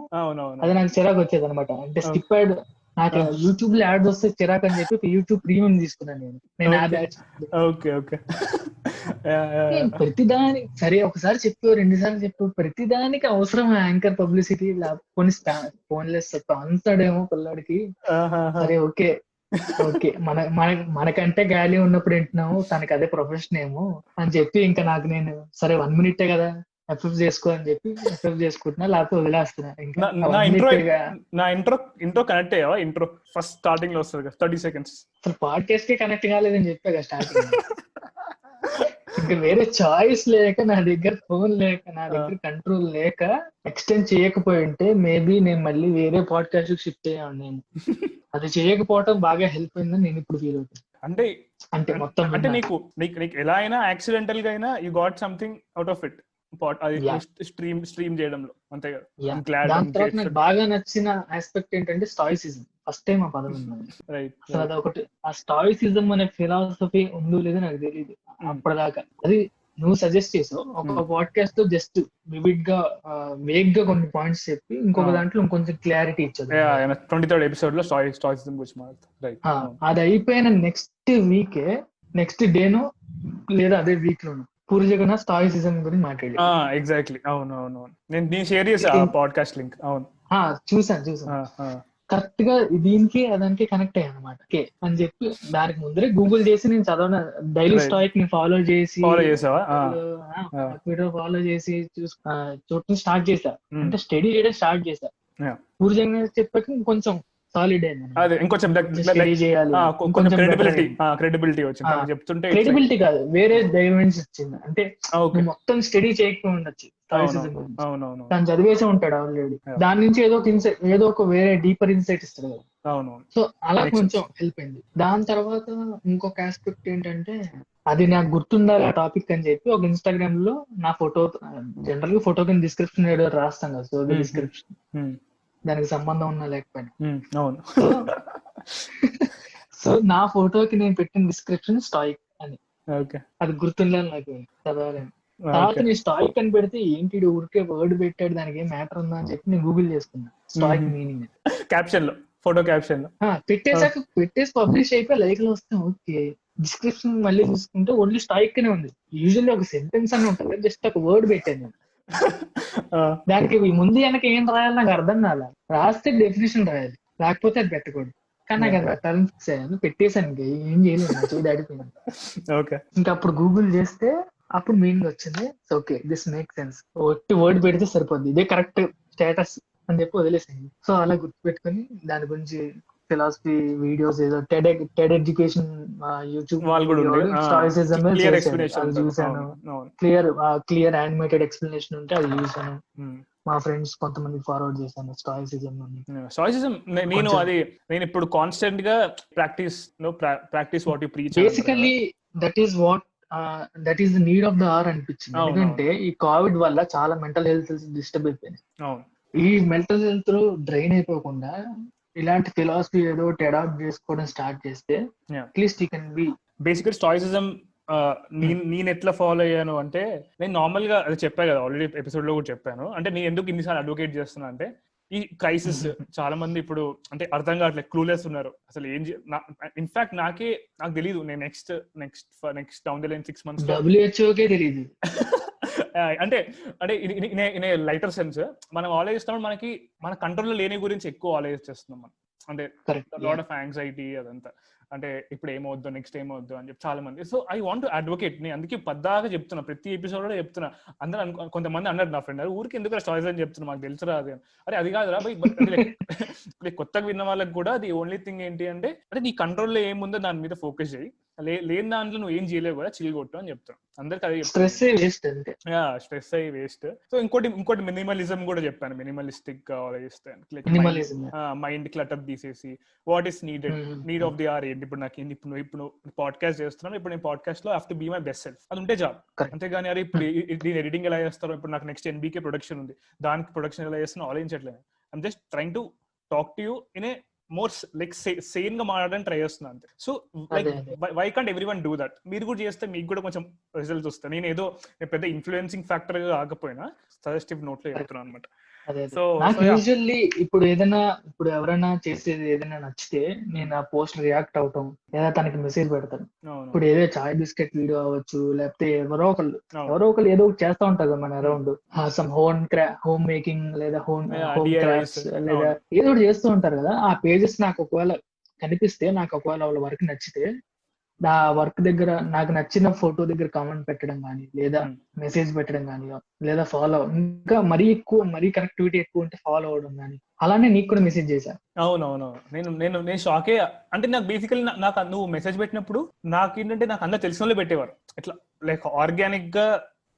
అది నాకు చిరాకు వచ్చేది అనమాట. అంటే స్కిప్ యాడ్, నాకు యూట్యూబ్ లో యాడ్స్ వస్తే చిరాకు అని చెప్పి యూట్యూబ్ ప్రీమియం తీసుకున్నాను నేను ఆ బ్యాచ్. ప్రతిదాని సరే ఒకసారి చెప్పు, 2 సార్లు చెప్పు, ప్రతిదానికి అవసరం యాంకర్ పబ్లిసిటీ, కొన్ని ఫోన్లెస్ అంతాడేమో పిల్లాడికి. సరే ఓకే మనకంటే గాలి ఉన్నప్పుడు వింటున్నాము, తనకి అదే ప్రొఫెషన్ ఏమో అని చెప్పి ఇంకా నాకు నేను సరే 1 minute కదా ఎఫ్ఎఫ్ చేసుకో అని చెప్పి ఎఫ్ఎఫ్ చేసుకుంటున్నా, లేకపోతే వదిలేస్తున్నా. నా ఇంట్రో కనెక్ట్ అయ్యావా? ఇంట్రో ఫస్ట్ స్టార్టింగ్ లో వస్తుంది కదా 30 seconds. అసలు పాడ్కాస్ట్ కే కనెక్ట్ కాలేదని చెప్పా కదా స్టార్టింగ్. ఇంకా వేరే చాయిస్ లేక, నా దగ్గర ఫోన్ లేక, నా దగ్గర కంట్రోల్ లేక ఎక్స్టెండ్ చేయకపోయి ఉంటే మేబీ నేను మళ్ళీ వేరే పాడ్కాస్ట్ షిఫ్ట్ అయ్యాను. నేను అది చేయకపోవటం బాగా హెల్ప్ అయిందని నేను ఇప్పుడు ఫీల్ అవుతాను. అంటే మొత్తం అంటే నీకు ఎలా అయినా యాక్సిడెంటల్ గా అయినా you got something out of it, stream చేయడంలో, అంతే కదా. దాని తర్వాత నాకు బాగా నచ్చిన ఆస్పెక్ట్ ఏంటంటే స్టాయిసిజం. ఫస్ట్ టైం ఆ పదం విన్నాను. అసలు అదొకటి, ఆ స్టాయిసిజం అనే ఫిలాసఫీ ఉందో లేదో నాకు తెలియదు అప్పటిదాకా. అది నువ్వు సజెస్ట్ చేసావు ఒక పాడ్కాస్ట్ లో, జస్ట్ వివిడ్ గా వేగ్ గా కొన్ని పాయింట్స్ చెప్పి ఇంకొక దాంట్లో ఇంకొంచెం క్లారిటీ ఇచ్చారు. 23rd ఎపిసోడ్ లో స్టాయిసిజం గురించి మాట్లాడుతాం. అది అయిపోయిన నెక్స్ట్ డేనో లేదా అదే వీక్ లోనో పూరి జగన్నాథ్ స్టాయిసిజం గురించి మాట్లాడి. ఎగ్జాక్ట్లీ, అవును నేను షేర్ చేసా పాడ్కాస్ట్ లింక్. అవును, చూసాను. కరెక్ట్ గా దీనికి అదానికి కనెక్ట్ అయ్యాను అనమాట. ఓకే అని చెప్పి దానికి ముందరే గూగుల్ చేసి నేను చదవను, డైలీ స్టాయిక్ ని ఫాలో చేసి ట్విట్టర్ ఫాలో చేసి చూడటం స్టార్ట్ చేశా. అంటే స్టడీ చేయడం స్టార్ట్ చేశా. పూరి జగన్నాథ్ చెప్పాక ఇంకొంచెం సాలిడ్ అయింది. క్రెడిబిలిటీ కాదు, వేరే డైమెన్షన్స్ వచ్చింది. అంటే మొత్తం స్టడీ చేయకపోయి ఉండొచ్చు, తను చదివేసి ఉంటాడు ఆల్రెడీ, దాని నుంచి ఏదో ఒక వేరే డీపర్ ఇన్సైట్ ఇస్తాడు కదా. సో అలా కొంచెం హెల్ప్ అయింది. దాని తర్వాత ఇంకొక ఆస్పెక్ట్ ఏంటంటే అది నాకు గుర్తుండాలి ఆ టాపిక్ అని చెప్పి ఒక ఇన్స్టాగ్రామ్ లో నా ఫోటో, జనరల్ గా ఫోటో కింద డిస్క్రిప్షన్ ఏదో రాస్తాం కదా, సో డిస్క్రిప్షన్ దానికి సంబంధం ఉన్నా లేకపోయినా. అవును. సో నా ఫోటోకి నేను పెట్టిన డిస్క్రిప్షన్ స్టాయిక్ అని. ఓకే. అది గుర్తుండాలి నాకు చదవాలని. తర్వాత నేను స్టాయిక్ అని పెడితే ఏంటి ఈడు ఊరికే వర్డ్ పెట్టాడు, దానికి ఏం మ్యాటర్ ఉందా అని చెప్పి నేను గూగుల్ చేసుకున్నా స్టాయిక్ మీనింగ్. క్యాప్షన్ లో, ఫోటో క్యాప్షన్ లో పెట్టేసి పబ్లిష్ అయిపోయి లైక్లు వస్తే ఓకే. డిస్క్రిప్షన్ మళ్ళీ చూసుకుంటే ఓన్లీ స్టాయిక్ అనే ఉంది. యూజువల్లీ ఒక సెంటెన్స్ అని ఉంటుంది, జస్ట్ ఒక వర్డ్ పెట్టాను. దానికి ముందు వెనక ఏం రాయాలి నాకు అర్థం కాలే. రాస్తే డెఫినేషన్ రాయాలి, లేకపోతే అది పెట్టకూడదు. కానీ నాకు అది పెట్టాలని ఫిక్స్ అయ్యాను, పెట్టేశాను. ఇంకా ఏం చేయలేదు, నా చేయి దాడిపోయింది. ఇంకా అప్పుడు గూగుల్ చేస్తే అప్పుడు మీనింగ్ వచ్చింది. ఓకే దిస్ మేక్ సెన్స్, ఒట్టి వర్డ్ పెడితే సరిపోద్ది, ఇదే కరెక్ట్ స్టేటస్ అని చెప్పి వదిలేసింది. సో అలా గుర్తుపెట్టుకుని దాని గురించి ఫిలాసఫీ వీడియోస్, ఏదో టెడ్ ఎడ్యుకేషన్ యూట్యూబ్ స్టాయిసిజం అది చూసాను. క్లియర్ యానిమేటెడ్ ఎక్స్ప్లెనేషన్ ఉంటే అది చూసాను. మా ఫ్రెండ్స్ కొంతమంది ఫార్వర్డ్ చేశాను స్టాయిసిజం. నేను ఇప్పుడు కాన్స్టెంట్ గా practice what you preach. Basically that is the need of the hour అనిపించింది. ఎందుకంటే ఈ కోవిడ్ వల్ల చాలా మెంటల్ హెల్త్ డిస్టర్బ్ అయిపోయింది. ఈ మెంటల్ హెల్త్ డ్రైన్ అయిపోకుండా ఇలాంటి ఫిలాసఫీ ఏదో అడాప్ట్ చేసుకోవడం స్టార్ట్ చేస్తే అట్లీస్ట్ యూ కెన్ బి. బేసికల్ స్టాయిసిజం నేను ఎట్లా ఫాలో అయ్యాను అంటే, నేను నార్మల్ గా అది చెప్పా కదా ఆల్రెడీ ఎపిసోడ్ లో కూడా చెప్పాను. అంటే నేను ఎందుకు ఇన్నిసార్లు అడ్వకేట్ చేస్తున్నా అంటే, ఈ క్రైసిస్ చాలా మంది ఇప్పుడు అంటే అర్థం కావట్లేదు, క్లూలెస్ ఉన్నారు. అసలు ఏం ఇన్ఫాక్ట్ నాకు తెలియదు నేను next down the line 6 months WHO తెలియదు. అంటే ఇన్ లైటర్ సెన్స్ మనం ఆలోచిస్తాం, మనకి మన కంట్రోల్లో లేని గురించి ఎక్కువ ఆలోచిస్తున్నాం మనం. అంటే లాట్ ఆఫ్ యాంగ్జైటీ అదంతా, అంటే ఇప్పుడు ఏమవుద్దు, నెక్స్ట్ ఏమవుద్దు అని చెప్పి చాలా మంది. So I want to advocate. నేను అందుకే పద్దాగా చెప్తున్నా, ప్రతి ఎపిసోడ్ లో చెప్తున్నా. అందరూ కొంతమంది అన్నారు నా ఫ్రెండ్, ఊరికి ఎందుకు స్టాయిస్ అని చెప్తున్నా, మాకు తెలుసురా అది. అరే అది కాదురా బై, కొత్తగా విన్న వాళ్ళకి కూడా అది ఓన్లీ థింగ్ ఏంటి అంటే నీ కంట్రోల్లో ఏముందో దాని మీద ఫోకస్ చేయి, లేని దాంట్లో నువ్వు ఏం చేయలేవు కదా, చిల్ కొట్టు అని చెప్తాను అందరికి. అది స్ట్రెస్ అయ్యి వేస్ట్. సో ఇంకోటి మినిమలిజం కూడా చెప్పాను. మినిమలిస్టిక్ గా ఆలోచిస్తాను, మైండ్ క్లటర్ తీసేసి what is need of the hour ఏంటి. ఇప్పుడు నాకు ఇప్పుడు పాడ్కాస్ట్ చేస్తున్నాను, ఇప్పుడు నేను పాడ్కాస్ట్ లో have to be my best self, అది ఉంటే జాబ్. అంతేగాని అరే ఇప్పుడు దీని ఎడిటింగ్ ఎలా చేస్తారో, ఇప్పుడు నాకు నెక్స్ట్ NBK ప్రొడక్షన్ ఉంది, దానికి ప్రొడక్షన్ ఎలా చేస్తున్నా ఆలోచించట్లేదు. I'm just trying to talk to you in a more like sane గా మాట్లాడడానికి ట్రై చేస్తున్నా అంతే. So like why can't everyone do that? మీరు కూడా చేస్తే మీకు కూడా కొంచెం రిజల్ట్స్ వస్తాయి. నేను ఏదో పెద్ద ఇన్ఫ్లుయెన్సింగ్ ఫ్యాక్టర్ కాకపోయినా సజెస్టివ్ నోట్ లో చెప్తున్నాను అనమాట. నాకు యూజువల్లీ ఇప్పుడు ఎవరైనా చేసేది ఏదైనా నచ్చితే నేను ఆ పోస్ట్ రియాక్ట్ అవటం, లేదా తనకి మెసేజ్ పెడతాను. ఇప్పుడు ఏదో చాయ్ బిస్కెట్ వీడియో అవ్వచ్చు, లేకపోతే ఎవరో ఒకళ్ళు ఏదో ఒకటి చేస్తా ఉంటారు కదా మన అరౌండ్, సమ్ హోమ్ మేకింగ్ లేదా హోమ్ క్రాఫ్ట్స్ లేదా ఏదో ఒకటి చేస్తూ ఉంటారు కదా. ఆ పేజెస్ నాకు ఒకవేళ కనిపిస్తే, నాకు ఒకవేళ వాళ్ళ వర్క్ నచ్చితే, నా వర్క్ దగ్గర నాకు నచ్చిన ఫోటో దగ్గర కామెంట్ పెట్టడం కానీ, లేదా మెసేజ్ పెట్టడం కానీ, లేదా ఫాలో, ఇంకా మరీ కనెక్టివిటీ ఎక్కువ ఉంటే ఫాలో అవడం కానీ, అలానే నీకు కూడా మెసేజ్ చేశాను. అవునవును, నేను షాకే. అంటే నాకు బేసికల్లీ నాకు నువ్వు మెసేజ్ పెట్టినప్పుడు నాకు ఏంటంటే, నాకు అందరూ తెలిసిన వాళ్ళు పెట్టేవారు, ఇట్లా లైక్ ఆర్గానిక్ గా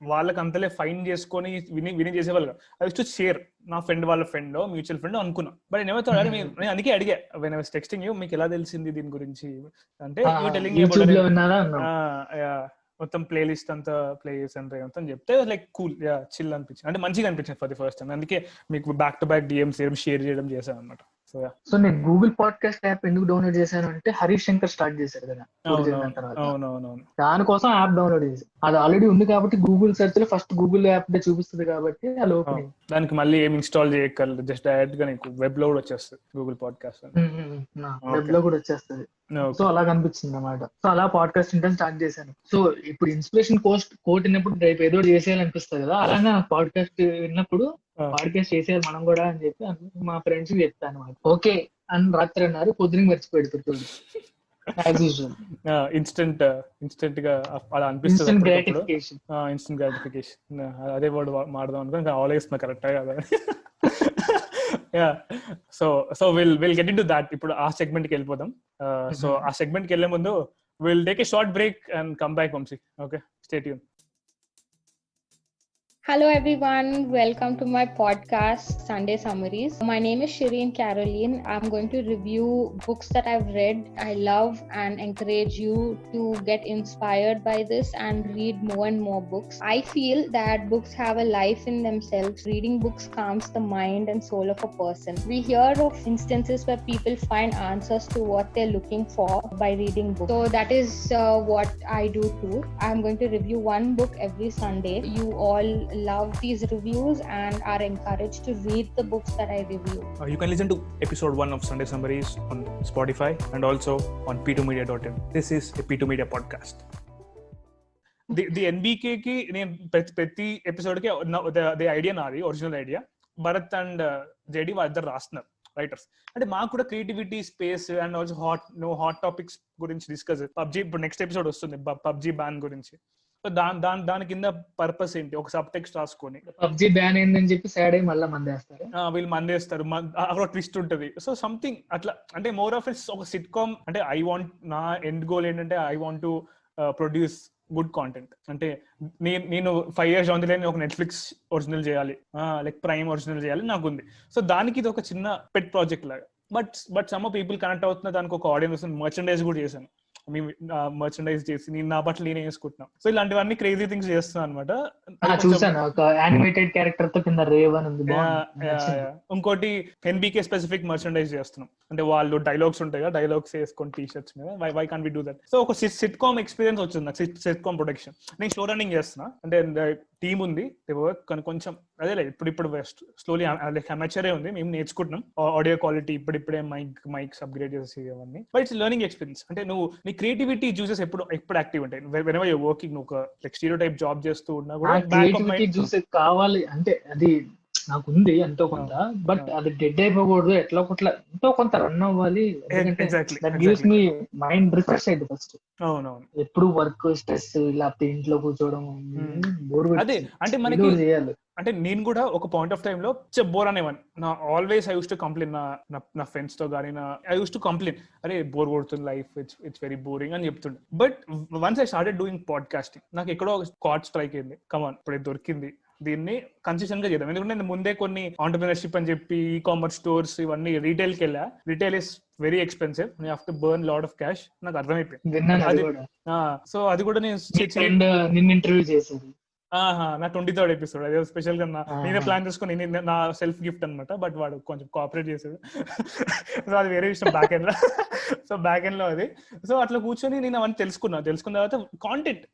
వాళ్ళకి అంతలే ఫైన్ చేసుకొని విని చేసేవాళ్ళు. ఐ యూజ్డ్ టు షేర్ నా ఫ్రెండ్ వాళ్ళ ఫ్రెండ్, మ్యూచువల్ ఫ్రెండ్ అనుకున్నా. బట్ నేను అందుకే అడిగా, when I was texting you, మీకు ఎలా తెలిసింది దీని గురించి అంటే, యూ టెల్లింగ్ మొత్తం ప్లేలిస్ట్ అంతా ప్లే చేసాను మొత్తం చెప్తే లైక్ కూల్, చిల్ అనిపించింది, అంటే మంచిగా అనిపించింది ఫర్ ది ఫస్ట్ టైం. అందుకే మీకు back to back DMs share చేయడం చేశాను అనమాట. సో నేను గూగుల్ పాడ్కాస్ట్ యాప్ ఎందుకు డౌన్లోడ్ చేశాను అంటే, హరీష్ శంకర్ స్టార్ట్ చేశారు కదా దానికోసం యాప్ డౌన్లోడ్ చేశాను. అది ఆల్రెడీ ఉంది కాబట్టి గూగుల్ సెర్చ్ లో ఫస్ట్ గూగుల్ యాప్ చూపిస్తుంది కాబట్టి అది ఓపెన్. దానికి మళ్ళీ ఏం ఇన్స్టాల్ చేయగలరు, జస్ట్ డైరెక్ట్ గా నీకు వెబ్ లో కూడా వచ్చేస్తుంది గూగుల్ పాడ్కాస్ట్, వెబ్ లో కూడా వచ్చేస్తుంది. సో అలా కనిపించింది అన్నమాట. సో అలా పాడ్కాస్ట్ వినడం స్టార్ట్ చేశాను. సో ఇప్పుడు ఇన్స్పిరేషన్ కోట్ విన్నప్పుడు రేపు ఏదో చేసేయాలనిపిస్తుంది కదా, అలానే పాడ్కాస్ట్ విన్నప్పుడు పాడ్కాస్ట్ చేసేయాలి మనం కూడా అని చెప్పి మా ఫ్రెండ్స్ చెప్తాను. ఓకే అని రాత్రి అన్నారు, పొద్దున మర్చిపోయాడు. ఇన్స్టెంట్ గా అలా అనిపిస్తుంది, ఇన్స్టెంట్ గ్రాటిఫికేషన్. అదే వర్డ్ మాడదాం అనుకుని ఆలోచిస్తున్నా కరెక్టా కదా. So will get in to that. ఇప్పుడు ఆ సెగ్మెంట్ కి వెళ్ళిపోదాం. సో ఆ సెగ్మెంట్ కి వెళ్లే ముందు will take a short break and come back Vamshi. Okay, stay tune. Hello everyone, welcome to my podcast Sunday Summaries. My name is Shireen Caroline. I'm going to review books that I've read, I love, and encourage you to get inspired by this and read more and more books. I feel that books have a life in themselves. Reading books calms the mind and soul of a person. We hear of instances where people find answers to what they're looking for by reading books. So that is what I do too. I'm going to review one book every Sunday. You all love these reviews and are encouraged to read the books that I review. You can listen to episode 1 of Sunday Summaries on Spotify and also on p2media.in. This is a P2 Media podcast. The NBK ki నేను ప్రతి episode కి the idea నాది, original idea. Bharat and JD వాళ్ళిద్దరు రాస్తున్నారు, writers. అంటే మాకు కూడా creativity space and also hot topics గురించి డిస్కస్. పబ్జీ ఇప్పుడు నెక్స్ట్ ఎపిసోడ్ వస్తుంది, పబ్జీ బ్యాన్ గురించి. సో దాని కింద పర్పస్ ఏంటి, ఒక సబ్ టెక్స్ట్ రాసుకొని పబ్జి బ్యాన్ అయిందని చెప్పి సాడ్ అయ్యి మళ్ళీ మందేస్తారు, వీళ్ళు మందేస్తారు, అక్కడ ట్విస్ట్ ఉంటుంది. సో సంథింగ్ అట్లా, అంటే మోర్ ఆఫ్ ఇట్స్ ఒక సిట్ కామ్. అంటే నా ఎండ్ గోల్ ఏంటంటే I want to produce good content. అంటే నేను 5 years ఆన్ ది లైన్ ఒక నెట్ఫ్లిక్స్ ఒరిజినల్ చేయాలి, లైక్ ప్రైమ్ ఒరిజినల్ చేయాలి నాకు ఉంది. సో దానికి ఇది ఒక చిన్న పెట్ ప్రాజెక్ట్ లాగా. బట్ సమ్ పీపుల్ కనెక్ట్ అవుతున్న దానికి ఒక ఆడియన్స్ మర్చెండైజ్ కూడా చేశాను. మేము మర్చెండైజ్ చేసి నేను నా బట్టలు నేనే వేసుకుంటున్నాను. సో ఇలాంటివన్నీ క్రేజీ థింగ్స్ చేస్తున్నాను అనమాట. చూసాను ఒక యానిమేటెడ్ క్యారెక్టర్ తో కింద రేవన్ ఉంది. ఇంకోటి ఎన్బీకే స్పెసిఫిక్ మర్చెండైజ్ చేస్తున్నాం. అంటే వాళ్ళు డైలాగ్స్ ఉంటాయి కదా, డైలాగ్స్ వేసుకొని టీ షర్ట్స్ మీద. Why can't we do that? So ఒక సిట్ కామ్ ఎక్స్పీరియన్స్ వచ్చింది నాకు, సిట్ కామ్ ప్రొడక్షన్. నేను షో రన్నింగ్ చేస్తున్నా, అంటే టీమ్ ఉంది వర్క్, కానీ కొంచెం అదే ఇప్పుడు స్లోలీ అమెచరే ఉంది, మేము నేర్చుకుంటున్నాం ఆడియో క్వాలిటీ ఇప్పుడిప్పుడే మైక్స్ అప్గ్రేడ్ చేసి అవన్నీ. But it's learning experience. అంటే నువ్వు నీ క్రియేటివిటీ జ్యూసెస్ ఎప్పుడు యాక్టివ్ ఉంటాయి. వెనెవర్ యువర్ వర్కింగ్, నువ్వు ఒక లైక్ స్టీరియోటైప్ జాబ్ చేస్తూ ఉన్నా కూడా క్రియేటివిటీ జ్యూసెస్ కావాలి. అంటే అది నాకు ఉంది ఎంతో కొంత, బట్ అది డెడ్ అయిపోకూడదు, ఎట్లా ఒకట్లా ఎంతో కొంత రన్ అవ్వాలి. మైండ్ రిఫ్రెష్ అయింది ఫస్ట్. అవునవును, ఎప్పుడు వర్క్ స్ట్రెస్ ఇలా ఇంట్లో కూర్చోవడం అదే. అంటే మనకి చేయాలి. అంటే నేను కూడా ఒక పాయింట్ ఆఫ్ టైమ్ లో బోర్ అనేవాడిని. నా always I use to complain నా ఫ్రెండ్స్ తో కానీ, ఐ యూస్ టు కంప్లైన్, అరే బోర్ కొడుతుంది లైఫ్, ఇట్స్ వెరీ బోరింగ్ అని చెప్తుండే. But once I started doing podcasting, నాకు ఎక్కడో ఒక కార్డ్ స్ట్రైక్ అయింది. కమాన్, ఇప్పుడు దొరికింది, దీన్ని కన్సిస్టెంట్ గా చేద్దాం. ఎందుకంటే నేను ముందే కొన్ని ఆంటర్‌ప్రెన్యూర్‌షిప్ అని చెప్పి ఈ-కామర్స్ స్టోర్స్ ఇవన్నీ రిటైల్ కి వెళ్ళా. Retail is very expensive, you have to burn lot of cash. నాకు అర్థమైపోయింది. సో అది కూడా నేను ఇంటర్వ్యూ చేశాను. నా 23rd ఎపిసోడ్, అదే స్పెషల్ గా నేనే ప్లాన్ చేసుకుని నా సెల్ఫ్ గిఫ్ట్ అనమాట. బట్ వాడు కొంచెం కోఆపరేట్ చేశాడు. సో అది వేరే విషయం బ్యాక్ ఎండ్ లో. సో బ్యాక్ ఎండ్ లో అది. సో అట్లా కూర్చొని నేను అవన్నీ తెలుసుకున్న తర్వాత కాంటెంట్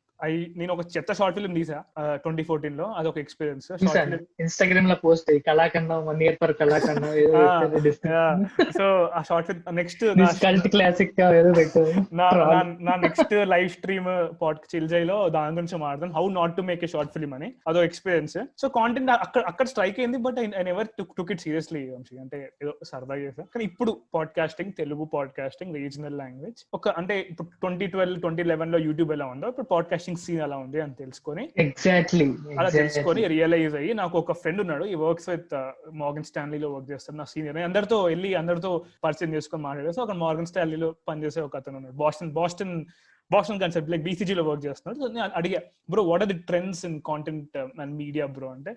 నేను ఒక చెత్త షార్ట్ ఫిల్మ్ తీసా 2014 లో. అదొక ఎక్స్పీరియన్స్. ఇన్స్టాగ్రామ్ లో పోస్ట్ కళాఖండం 1 year ఫర్ కళాఖండం. సో ఆ షార్ట్ ఫిల్మ్ నెక్స్ట్ క్లాసిక్ నా నెక్స్ట్ లైవ్ స్ట్రీమ్ చిల్జైలో దాని గురించి మాట్లాడతాను, how not to make a short film అని. అదో ఎక్స్పీరియన్స్. సో కాంటెంట్ అక్కడ స్ట్రైక్ అయింది, but I never took it seriously. అంటే ఏదో సరదా చేసా. కానీ ఇప్పుడు podcasting, Telugu podcasting, regional language, ఒక అంటే ఇప్పుడు 2012 2011 లో యూట్యూబ్ ఎలా ఉందో ఇప్పుడు పాడ్కాస్టింగ్ సీన్ అలా ఉంది అని తెలుసుకొని, ఎగ్జాక్ట్లీ అలా తెలుసుకొని రియలైజ్ అయ్యి, నాకు ఒక ఫ్రెండ్ ఉన్నాడు, ఈ వర్క్స్ విత్ మార్గన్ స్టాన్లీలో వర్క్ చేస్తాడు, నా సీనియర్. అందరితో పరిచయం చేసుకొని మాట్లాడారు. సో అక్కడ మార్గన్ స్టాన్లీలో పనిచేసే ఒక అతను ఉన్నాడు, బాస్టన్ కన్సెప్ట్ లైక్ బీసీజీలో వర్క్ చేస్తున్నాడు. సో నేను అడిగా, bro what are the trends in content and media bro అంటే,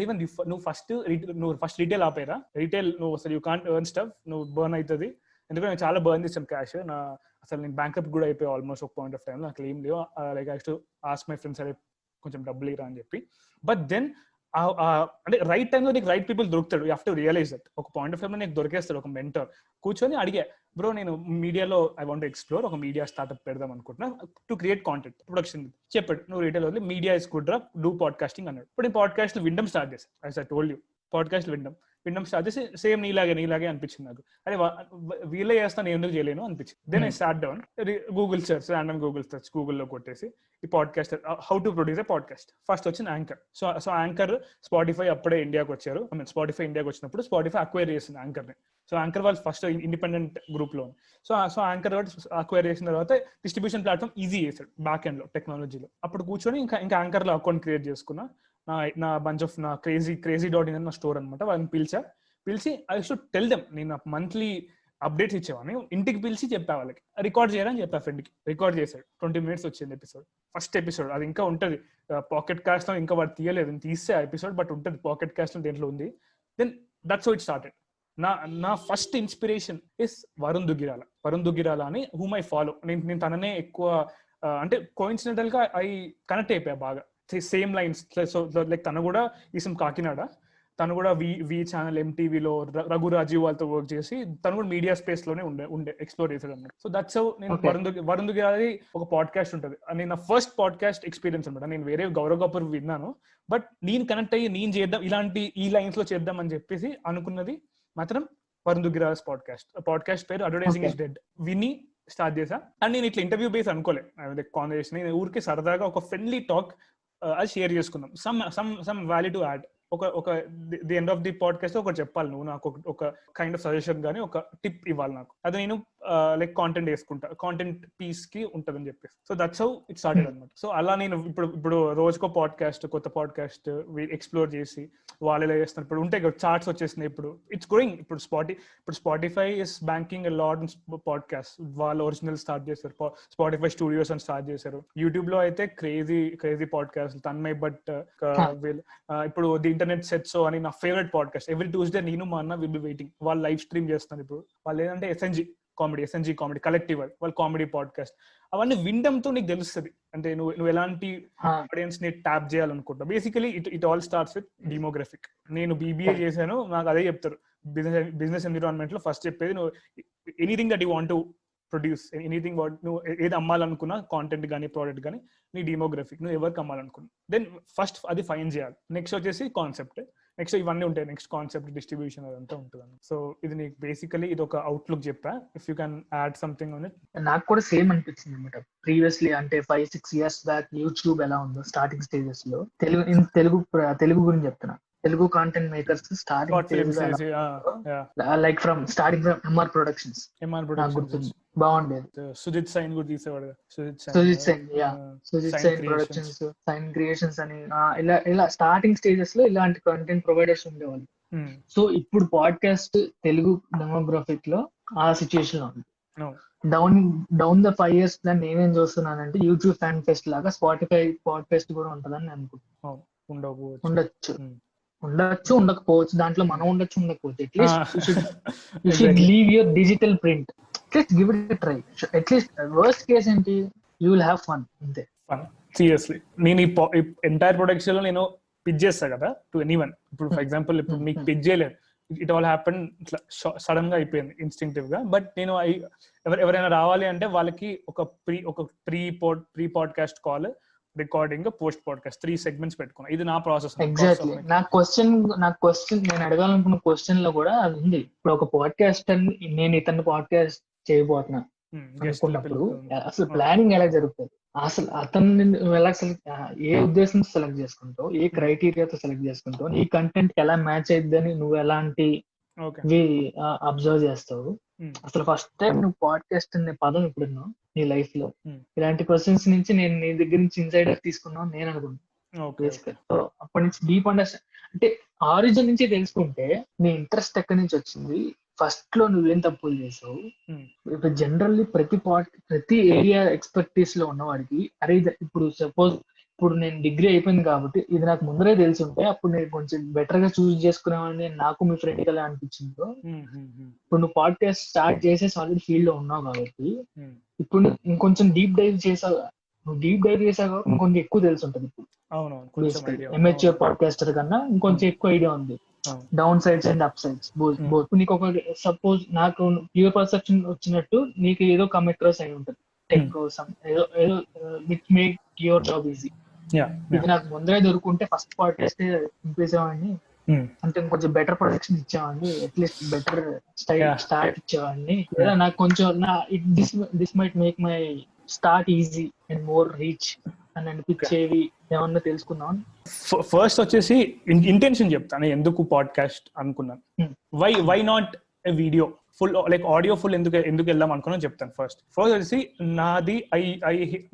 రేవన్ నువ్వు ఫస్ట్ రీటైల్ ఆపేరా, రీటైల్ నువ్వు అసలు యూ కాంట్ ఎర్న్ స్టఫ్, నువ్వు బర్న్ అవుతుంది. ఎందుకంటే నేను చాలా బర్న్ చేసాను క్యాష్. అసలు నేను బ్యాంకప్ కూడా అయిపోయి ఆల్మోస్ట్ ఒక పాయింట్ ఆఫ్ టైం లో. నాకు ఏం లేవు, like I to ask my friends, అరే కొంచెం డబ్బులు ఇరా అని చెప్పి. బట్ దెన్ అంటే రైట్ టైంలో నీకు రైట్ పీపుల్ దొరుకుతాడు. You have to realize that. ఒక పాయింట్ ఆఫ్ టైంలో నీకు దొరికేస్తాడు ఒక మెంటర్. కూర్చొని అడిగా, బ్రో నేను మీడియాలో ఐ వాంట్ టు ఎక్స్ప్లోర్, ఒక మీడియా స్టార్ట్అప్ పెడదాం అనుకుంటున్నా టు క్రియేట్ కాంటెంట్ ప్రొడక్షన్. చెప్పాడు, నువ్వు రీటైల్ వదిలి మీడియా ఇస్ గుడ్ రా, డూ పాడ్కాస్టింగ్ అన్నాడు. ఇప్పుడు నేను పాడ్కాస్ట్ వినడం స్టార్ట్ చేశాను. As I told you, podcast వినడం స్టార్ట్ చేసి సేమ్ నీలాగే అనిపించింది నాకు. అరే వీళ్ళే చేస్తాను, నేను ఎందుకు చేయలేను అనిపించింది. Then I start down Google search, random Google search, గూగుల్లో కొట్టేసి ఈ podcast how to produce a podcast. First వచ్చింది యాంకర్. సో యాంకర్ స్పాటిఫై అప్పుడే ఇండియాకి వచ్చారు. స్పాటిఫై ఇండియాకి వచ్చినప్పుడు స్పాటిఫై అక్వైర్ చేసింది యాంకర్ని. సో యాంకర్ వాళ్ళు ఫస్ట్ ఇండిపెండెంట్ గ్రూప్ లో. సో యాంకర్ అక్వైర్ చేసిన తర్వాత డిస్ట్రిబ్యూషన్ ప్లాట్ఫామ్ ఈజీ చేశాడు బ్యాక్ ఎండ్ లో, టెక్నాలజీలో. అప్పుడు కూర్చొని ఇంకా యాంకర్ లో అకౌంట్ క్రియేట్ చేసుకున్నా. నా బంచ్ ఆఫ్ నా క్రేజీ.in నా స్టోర్ అనమాట. వాళ్ళని పిలిచి ఐ షుడ్ టెల్ దెమ్, నేను మంత్లీ అప్డేట్స్ ఇచ్చేవాడిని. ఇంటికి పిలిచి చెప్పా వాళ్ళకి, రికార్డ్ చేయాలని చెప్పా ఫ్రెండ్కి. రికార్డ్ చేశాడు, 20 minutes వచ్చింది ఎపిసోడ్, ఫస్ట్ ఎపిసోడ్. అది ఇంకా ఉంటుంది పాకెట్ కాస్ట్ లో, ఇంకా వాడు తీయలేదు, తీస్తే ఆ ఎపిసోడ్, బట్ ఉంటుంది పాకెట్ కాస్ట్ లో, దేంట్లో ఉంది. Then that's how it started. నా first inspiration is Varun Duggirala అని హూమ్ ఐ ఫాలో. నేను తననే ఎక్కువ అంటే కోఇన్సిడెంటల్ గా ఐ కనెక్ట్ అయిపోయా బాగా. Same lines. సో లైక్ తను కూడా ఈసం కాకినాడ, తను కూడా వి ఛానల్ MTVలో రఘు రాజీవ్ వాళ్ళతో వర్క్ చేసి తను కూడా మీడియా స్పేస్ లోనే ఉండే ఎక్స్ప్లోర్ చేసాడు అన్నమాట. సో దట్స్ హౌ నేను వరుణ్ దుగ్గిరాలది ఒక పాడ్కాస్ట్ ఉంటుంది, నేను నా ఫస్ట్ పాడ్కాస్ట్ ఎక్స్పీరియన్స్ అనమాట. నేను వేరే గౌరవ్ కపూర్ విన్నాను, బట్ నేను కనెక్ట్ అయ్యి నేను చేద్దాం ఈ లైన్స్ లో చేద్దాం అని చెప్పేసి అనుకున్నది మాత్రం వరుణ్ దుగ్గిరాల పాడ్కాస్ట్ పేరు అడ్వర్టైజింగ్ ఇస్ డెడ్. విని స్టార్ట్ చేసా. అండ్ నేను ఇట్లా ఇంటర్వ్యూ బేస్ అనుకోలే, కాన్వర్సేషన్, నేను ఊరికి సరదాగా ఒక ఫ్రెండ్లీ టాక్ అది షేర్ చేసుకుందాం. Some value to add. ఒక the end of the podcast ఒకటి చెప్పాలి, నువ్వు నాకు ఒక కైండ్ ఆఫ్ సజెషన్ కానీ ఒక టిప్ ఇవ్వాలి నాకు, అది నేను లైక్ కాంటెంట్ వేసుకుంటా, కాంటెంట్ పీస్ కి ఉంటదని చెప్పేసి. So that's how it started అనమాట. సో అలా నేను ఇప్పుడు రోజుకో పాడ్కాస్ట్, కొత్త పాడ్కాస్ట్ ఎక్స్ప్లోర్ చేసి వాళ్ళు ఎలా చేస్తున్నారు. ఇప్పుడు ఉంటాయి కదా చార్ట్స్ వచ్చేసినాయి, ఇప్పుడు ఇట్స్ గ్రోయింగ్. ఇప్పుడు Spotify is banking lot podcast. వాళ్ళు ఒరిజినల్ స్టార్ట్ చేశారు, స్పాటిఫై స్టూడియోస్ అని స్టార్ట్ చేశారు. యూట్యూబ్ లో అయితే క్రేజీ పాడ్కాస్ట్, తన్మయ్ భట్, ఇప్పుడు ది ఇంటర్నెట్ సెట్స్ అని నా ఫేవరెట్ పాడ్కాస్ట్. ఎవ్రీ ట్యూస్డే నేను మా అన్న విల్ బి వెయిటింగ్. వాళ్ళు లైవ్ స్ట్రీమ్ చేస్తున్నారు ఇప్పుడు. వాళ్ళు ఏంటంటే ఎస్ఎన్జి కామెడీ కలెక్టివ్, వాళ్ళు కామెడీ పాడ్కాస్ట్. అవన్నీ వినడంతో నీకు తెలుస్తుంది అంటే నువ్వు ఎలాంటి ఆడియన్స్ ని ట్యాప్ చేయాలనుకుంటావు. Basically it all starts with demographic. నేను BBA చేశాను, నాకు అదే చెప్తారు బిజినెస్ ఎన్విరాన్మెంట్ లో. ఫస్ట్ చెప్పేది, నువ్వు anything that you want to produce, anything నువ్వు ఏది అమ్మాలనుకున్నా, కాంటెంట్ కానీ ప్రోడక్ట్ కానీ, నీ డెమోగ్రఫిక్, నువ్వు ఎవరికి అమ్మాలనుకున్నా, దెన్ ఫస్ట్ అది ఫైన్ చేయాలి. నెక్స్ట్ వచ్చేసి కాన్సెప్ట్, నెక్స్ట్ ఇవన్నీ ఉంటాయి, నెక్స్ట్ కాన్సెప్ట్, డిస్ట్రిబ్యూషన్, అదంతా ఉంటుంది. సో ఇది నీకు బేసికలీ ఇది ఒక అవుట్లుక్ చెప్పా. If you can add something on it. నాకు కూడా సేమ్ అనిపించింది అనమాట. ప్రీవియస్లీ అంటే 5-6 years బ్యాక్ యూట్యూబ్ ఎలా ఉందో స్టార్టింగ్ స్టేజెస్ లో, తెలుగు గురించి చెప్తున్నా, Telugu content makers starting like from MR productions బాగుండేది. సుజిత్ సైన్ కూడా తీసేవాడు, సుజిత్ సైన్ ప్రొడక్షన్స్, సైన్ క్రియేషన్స్ అని ఇలా స్టార్టింగ్ స్టేజెస్ లో ఇలాంటి కంటెంట్ ప్రొవైడర్స్ ఉండేవాళ్ళు. సో ఇప్పుడు పాడ్కాస్ట్ తెలుగు డెమోగ్రఫిక్ లో ఆ సిచ్యుయేషన్ లో ఉంది. డౌన్ ద 5 years ప్లాన్ నేనేం చూస్తున్నానంటే, యూట్యూబ్ ఫ్యాన్ ఫెస్ట్ లాగా స్పాటిఫై పాడ్కాస్ట్ కూడా ఉంటుందని అనుకుంటున్నాను. ఉండొచ్చు ఉండకపోవచ్చు, దాంట్లో మనం ఉండొచ్చు ఉండకపోవచ్చు. At least you should leave your digital print, at least give it a try. At least worst case ఏంటి, యూ విల్ హ్యావ్ ఫన్, అంతే. సీరియస్లీ నేను ఈ ఎంటైర్ ప్రొడక్షన్ లో నేను పిచ్ చేస్తా కదా టు ఎనీవన్. ఇప్పుడు ఫర్ ఎగ్జాంపుల్ ఇప్పుడు మీకు పిచ్ చేయలేదు, ఇట్ ఆల్ హ్యాపెన్ ఇట్లా సడన్ గా అయిపోయింది ఇన్స్టింక్టివ్ గా. బట్ నేను ఎవరైనా రావాలి అంటే వాళ్ళకి ఒక pre podcast call, recording, post podcast, 3 segments పెట్టుకున్నా. ఇది నా ప్రాసెస్. ఎగ్జాక్ట్లీ నా క్వశ్చన్ నేను అడగాలనుకున్న క్వశ్చన్ లో కూడా అది ఉంది. ఇప్పుడు ఒక పాడ్కాస్ట్ నేను ఇతను పాడ్కాస్ట్ చేయబోతున్నా అనుకున్నప్పుడు అసలు ప్లానింగ్ ఎలా జరుగుతుంది, అసలు అతన్ని నువ్వు ఎలా ఏ ఉద్దేశంతో సెలెక్ట్ చేసుకుంటావు, ఏ క్రైటీరియాతో సెలెక్ట్ చేసుకుంటావు, ఈ కంటెంట్ ఎలా మ్యాచ్ అయిద్దని నువ్వు ఎలాంటి అబ్జర్వ్ చేస్తావు. అసలు ఫస్ట్ టైం నువ్వు పాడ్కాస్ట్ అనే పదం ఎప్పుడున్నావు నీ లైఫ్ లో? ఇలాంటి క్వశ్చన్స్ నుంచి నేను నీ దగ్గర నుంచి ఇన్సైడర్ తీసుకున్నావు నేను అనుకుంటున్నాను. అప్పటి నుంచి డీప్ అండర్స్టాండ్ అంటే ఆరిజిన్ నుంచి తెలుసుకుంటే నీ ఇంట్రెస్ట్ ఎక్కడి నుంచి వచ్చింది, ఫస్ట్ లో నువ్వేం తప్పులు చేసావు. ఇప్పుడు జనరల్లీ ప్రతి ఏరియా ఎక్స్పర్టీస్ లో ఉన్నవాడికి, అరే ఇప్పుడు సపోజ్ ఇప్పుడు నేను డిగ్రీ అయిపోయింది కాబట్టి ఇది నాకు ముందరే తెలిసి ఉంటే అప్పుడు నేను కొంచెం బెటర్ గా చూస్ చేసుకునేవాడిని, నాకు మీ ఫ్రెండ్ ఎలా అనిపించిందో. ఇప్పుడు నువ్వు పాడ్కాస్ట్ స్టార్ట్ చేసేసి ఆల్రెడీ ఫీల్డ్ లో ఉన్నావు కాబట్టి ఇప్పుడు ఇంకొంచెం డీప్ డైవ్ చేసావు కాబట్టి ఇంకొంచెం ఎక్కువ తెలిసి ఉంటుంది. ఇప్పుడు ఎంహెచ్ఆర్ పాడ్కాస్టర్ కన్నా ఇంకొంచెం ఎక్కువ ఐడియా ఉంది. Down sides and up sides both. నీకు ఒక సపోజ్ నాకు ప్యూర్ పర్సెప్షన్ వచ్చినట్టు నీకు ఏదో కమ్ అక్రాస్ అయి ఉంటుంది టెక్ కోసం, ఏదో which make your job easy. ఇది నాకు ముందరే దొరుకుంటే ఫస్ట్ పాడ్కాస్ట్ ఇంపేసేవాడిని, అంటే కొంచెం బెటర్ ప్రొడక్షన్ ఇచ్చేవాడిని, అట్లీస్ట్ బెటర్ స్టార్ట్ ఇచ్చేవాడిని, లేదా నాకు కొంచెం this might make my start easy and more reach అని అనిపించేవి ఏమన్నా తెలుసుకుందాం. ఫస్ట్ వచ్చేసి ఇంటెన్షన్ చెప్తాను, ఎందుకు పాడ్కాస్ట్ అనుకున్నాను. Why not a video full, like audio full ఎందుకు వెళ్దాం అనుకున్నా చెప్తాను. ఫస్ట్ వచ్చేసి నాది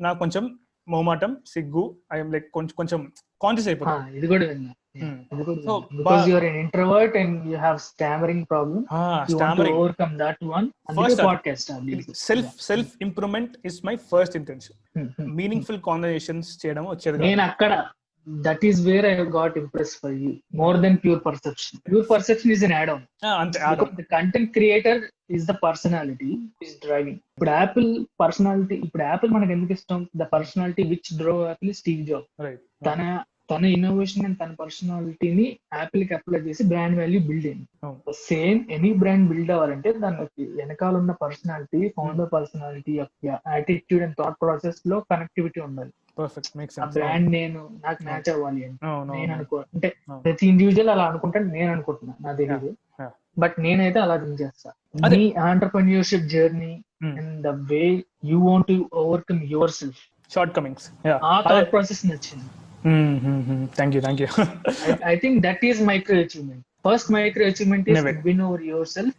నాకు కొంచెం మొహమాటం, సిగ్గు, ఐఎమ్ లైక్ కొంచెం కాన్షియస్ అయిపోతాను. ఇది కూడా విన్నా. Hmm. ఇది కూడా So, విన్నా. Because you are an introvert and you have stammering problem. You want to stammering. overcome that one. అందుకే First, podcast start చేశాను. Self improvement is my first intention. Meaningful conversations చేయడం వచ్చేది. నేను అక్కడ that is where I got impressed for you more than pure perception. Pure perception is an add-on. అంతే, Because the content creator is the personality is driving. ఇప్పుడు Apple personality, ఇప్పుడు Apple మనకు ఎందుకు ఇష్టం? The personality which drove Apple Steve job. Right. తన innovation and తన పర్సనాలిటీని Apple కి అప్లై చేసి బ్రాండ్ వాల్యూ బిల్డ్ అయింది. సేమ్ ఎనీ బ్రాండ్ బిల్డ్ అవ్వాలంటే దానికి వెనకాల ఉన్న personality, founder personality, attitude and thought process లో కనెక్టివిటీ ఉండాలి. పర్ఫెక్ట్, మేక్స్ ఆ సెన్స్. బ్రాండ్ నాకు మ్యాచ్ అవ్వాలి అని అవును, నేను అనుకో, అంటే ప్రతి ఇండివిజువల్ అలా అనుకుంటాను, నేను అనుకుంటున్నా, నాకు తెలియదు. బట్ నేనైతే అలా థింక్ చేస్తా. నీ entrepreneurship journey and the way you want to overcome your self, short Cummins, ఆ థాట్ ప్రాసెస్ నచ్చింది. Thank you. I think that is micro achievement. First micro achievement is Never. win over yourself,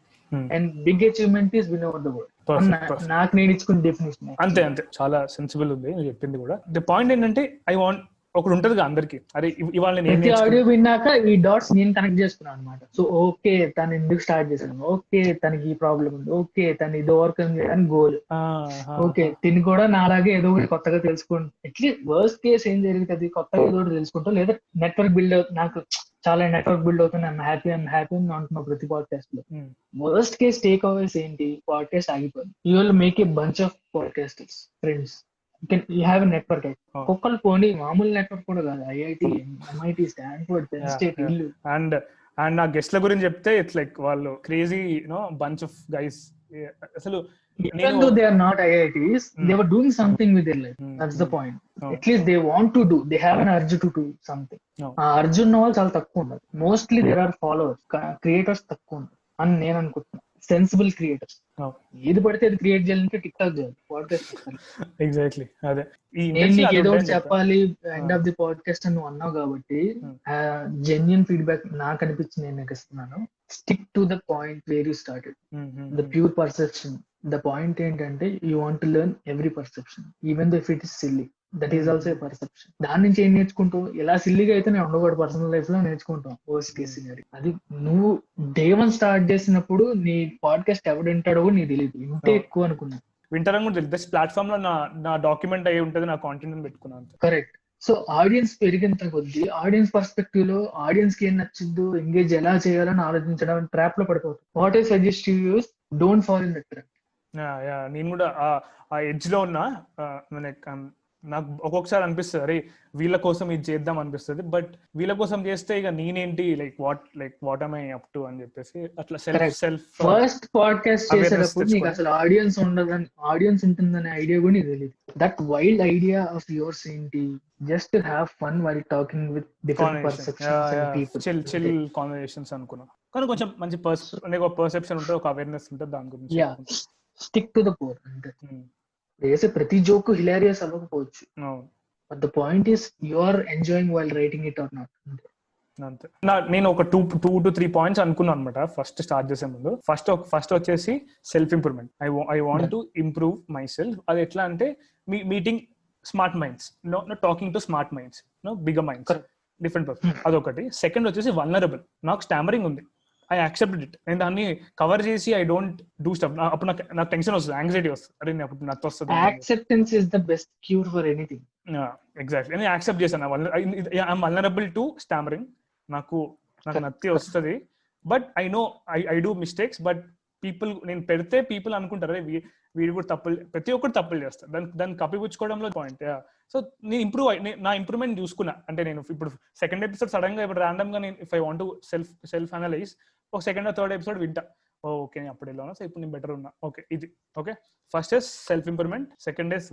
and big achievement is win over the world. Perfect. నాకు నేను ఇచ్చుకున్న definition అంతే. చాలా sensible ఉంది నువ్వు చెప్పింది కూడా. ది పాయింట్ ఏంటంటే ఐ వాంట్ ఒకటి ఉంటది అందరికి, అరే ఇవాళ నేను ప్రతి ఆడియో విన్నాక ఈ డాట్స్ నేను కనెక్ట్ చేసుకున్నాను అనమాట. సో ఓకే, తను ఎందుకు స్టార్ట్ చేశాను, ఓకే తనకి ఈ ప్రాబ్లం ఉంది, ఓకే తను ఇది ఓవర్కమ్ చేయడానికి గోల్, ఓకే తిని కూడా నాలాగే ఏదో ఒకటి కొత్తగా తెలుసుకుంటా, అట్లీస్ట్ వర్స్ట్ కేస్ ఏం జరుగుతుంది కొత్తగా ఏదో ఒకటి తెలుసుకుంటా, లేదా నెట్వర్క్ బిల్డ్ నాకు చాలా నెట్వర్క్ బిల్డ్ అవుతుంది, ఐఎమ్ హ్యాపీ అంటున్నా ప్రతి పాడ్కాస్ట్ లో. వర్స్ట్ కేస్ టేక్ అవేస్ ఏంటి? పాడ్కాస్ట్ ఆగిపోయింది. You will make a bunch of podcasters friends. You have a network. ఒక్కళ్ళు పోనీ మామూలు నెట్వర్క్ కూడా కాదు, IIT, MIT, Stanford, pen state, ఇల్లు. అండ్ నా గెస్ట్ల గురించి చెప్తే ఇట్స్ లైక్ వాళ్ళు క్రేజీ బంచ్ ఆఫ్ గైస్. అసలు even though they are not IITs, they were doing something with their life. That's the point. At least they want to do, they have an urge to do something. urge ఉన్న వాళ్ళు చాలా తక్కువ ఉన్నారు. Mostly there are followers, creators తక్కువ ఉన్నారు అని నేను అనుకుంటున్నాను. Sensible creators. ఏది పడితే అది క్రియేట్ చేయాలంటే టిక్ టాక్ చేయాలి, పాడ్కాస్ట్. ఎగ్జాక్ట్లీ అదే. నేను నీకు ఏదో ఒకటి చెప్పాలి ఎండ్ ఆఫ్ ది పాడ్కాస్ట్ అని నువ్వు అన్నావు కాబట్టి జెన్యూన్ ఫీడ్బ్యాక్ నాకు అనిపించింది, నేను నాకు ఇస్తున్నాను. Stick to the point where you started, the pure perception. The point ఏంటంటే you want to learn every perception, even though if it is silly, that is also a perception. దాని నుంచి ఏం నేర్చుకుంటావు? ఎలా సిల్లీగా అయితే నేను ఉండకూడదు పర్సనల్ లైఫ్ లో నేర్చుకుంటాం. వర్స్ట్ కేస్ సినారీ అది నువ్వు డే 1 స్టార్ట్ చేసినప్పుడు నీ పాడ్కాస్ట్ ఎవడు వింటాడో నీకు తెలియదు, ఇంతే ఎక్కువ అనుకున్నా. వింటారని కూడా తెలియదు. ప్లాట్ఫామ్ లో నా డాక్యుమెంట్ అయ్యి ఉంటుంది, నా కాంటెంట్ పెట్టుకున్నాను. కరెక్ట్. సో ఆడియన్స్ పెరిగినంత కొద్దీ ఆడియన్స్ పర్స్పెక్టివ్ లో ఆడియన్స్ కి ఏం నచ్చిందో ఎంగేజ్ ఎలా చేయాలని ఆలోచించడం ట్రాప్ లో పడిపోతుంది. What I suggest you use, don't fall in that trap. నేను కూడా ఆ ఎడ్జ్ లో ఉన్నా. నాకు ఒక్కొక్కసారి అనిపిస్తుంది, అరే వీళ్ళ కోసం ఇది చేద్దాం అనిపిస్తుంది, బట్ వీళ్ళ కోసం చేస్తే ఇక నేనేంటి, what am I up to అని చెప్పేసి అట్లా సెల్ఫ్. ఫస్ట్ పాడ్కాస్ట్ చేసేటప్పుడు నీకు అసలు ఆడియన్స్ ఉండదని, ఆడియన్స్ ఉంటుందనే ఐడియా కూడా నీకు తెలియదు. That wild idea of yours ఏంటి, just have fun while talking with different perceptions and people, chill conversations అనుకున్నా. కానీ కొంచెం మంచి పర్సెప్షన్ ఉంటుంది, ఒక అవేర్నెస్ ఉంటుంది దాని గురించి. Stick to the core. అంటే వేసే ప్రతి జోక్ హిలారియస్ అవ్వకపోవచ్చు, but the point is you are enjoying while writing it or not. అంతే. నేను ఒక 2 to 3 పాయింట్స్ అనుకున్నాను అనమాట ఫస్ట్ స్టార్ట్ చేసే ముందు. ఫస్ట్ వచ్చేసి self improvement. I want to improve my self. అది ఎట్లా అంటే meeting smart minds, no talking to smart minds, no bigger minds, different person. అదొకటి. సెకండ్ వచ్చేసి వల్నరబుల్. నాకు స్టామరింగ్ ఉంది, ఐ యాక్సెప్టెడ్ ఇట్. నేను దాన్ని కవర్ చేసి ఐ డోంట్ డూ స్టఫ్. అప్పుడు నాకు టెన్షన్ వస్తుంది, యాంగ్జైటీ వస్తుంది, అరే నేను అప్పుడు నాకు వస్తుంది. Acceptance is the best cure for anything. Exactly. నేను యాక్సెప్ట్ చేశాను, ఐఎమ్ వల్నరబుల్ టు స్టామరింగ్. నాకు నత్తి వస్తుంది, but I know I do mistakes. But నేను పెడితే పీపుల్ అనుకుంటారు, వీడు కూడా తప్పులు, ప్రతి ఒక్కరు తప్పులు చేస్తారు, దాన్ని కప్పిపుచ్చుకోవడంలో పాయింట్. సో నేను నా ఇంప్రూవ్మెంట్ చూసుకున్నా. అంటే నేను ఇప్పుడు సెకండ్ ఎపిసోడ్ సడన్ గా ఇప్పుడు ర్యాండమ్ గా నేను if I want to self analyse, ఒక సెకండ్ థర్డ్ ఎపిసోడ్ వింటా, ఓకే నేను అప్పుడు ఎలా ఉన్నా, సో ఇప్పుడు నేను బెటర్ ఉన్నా, ఓకే ఇది okay. First is self improvement, second is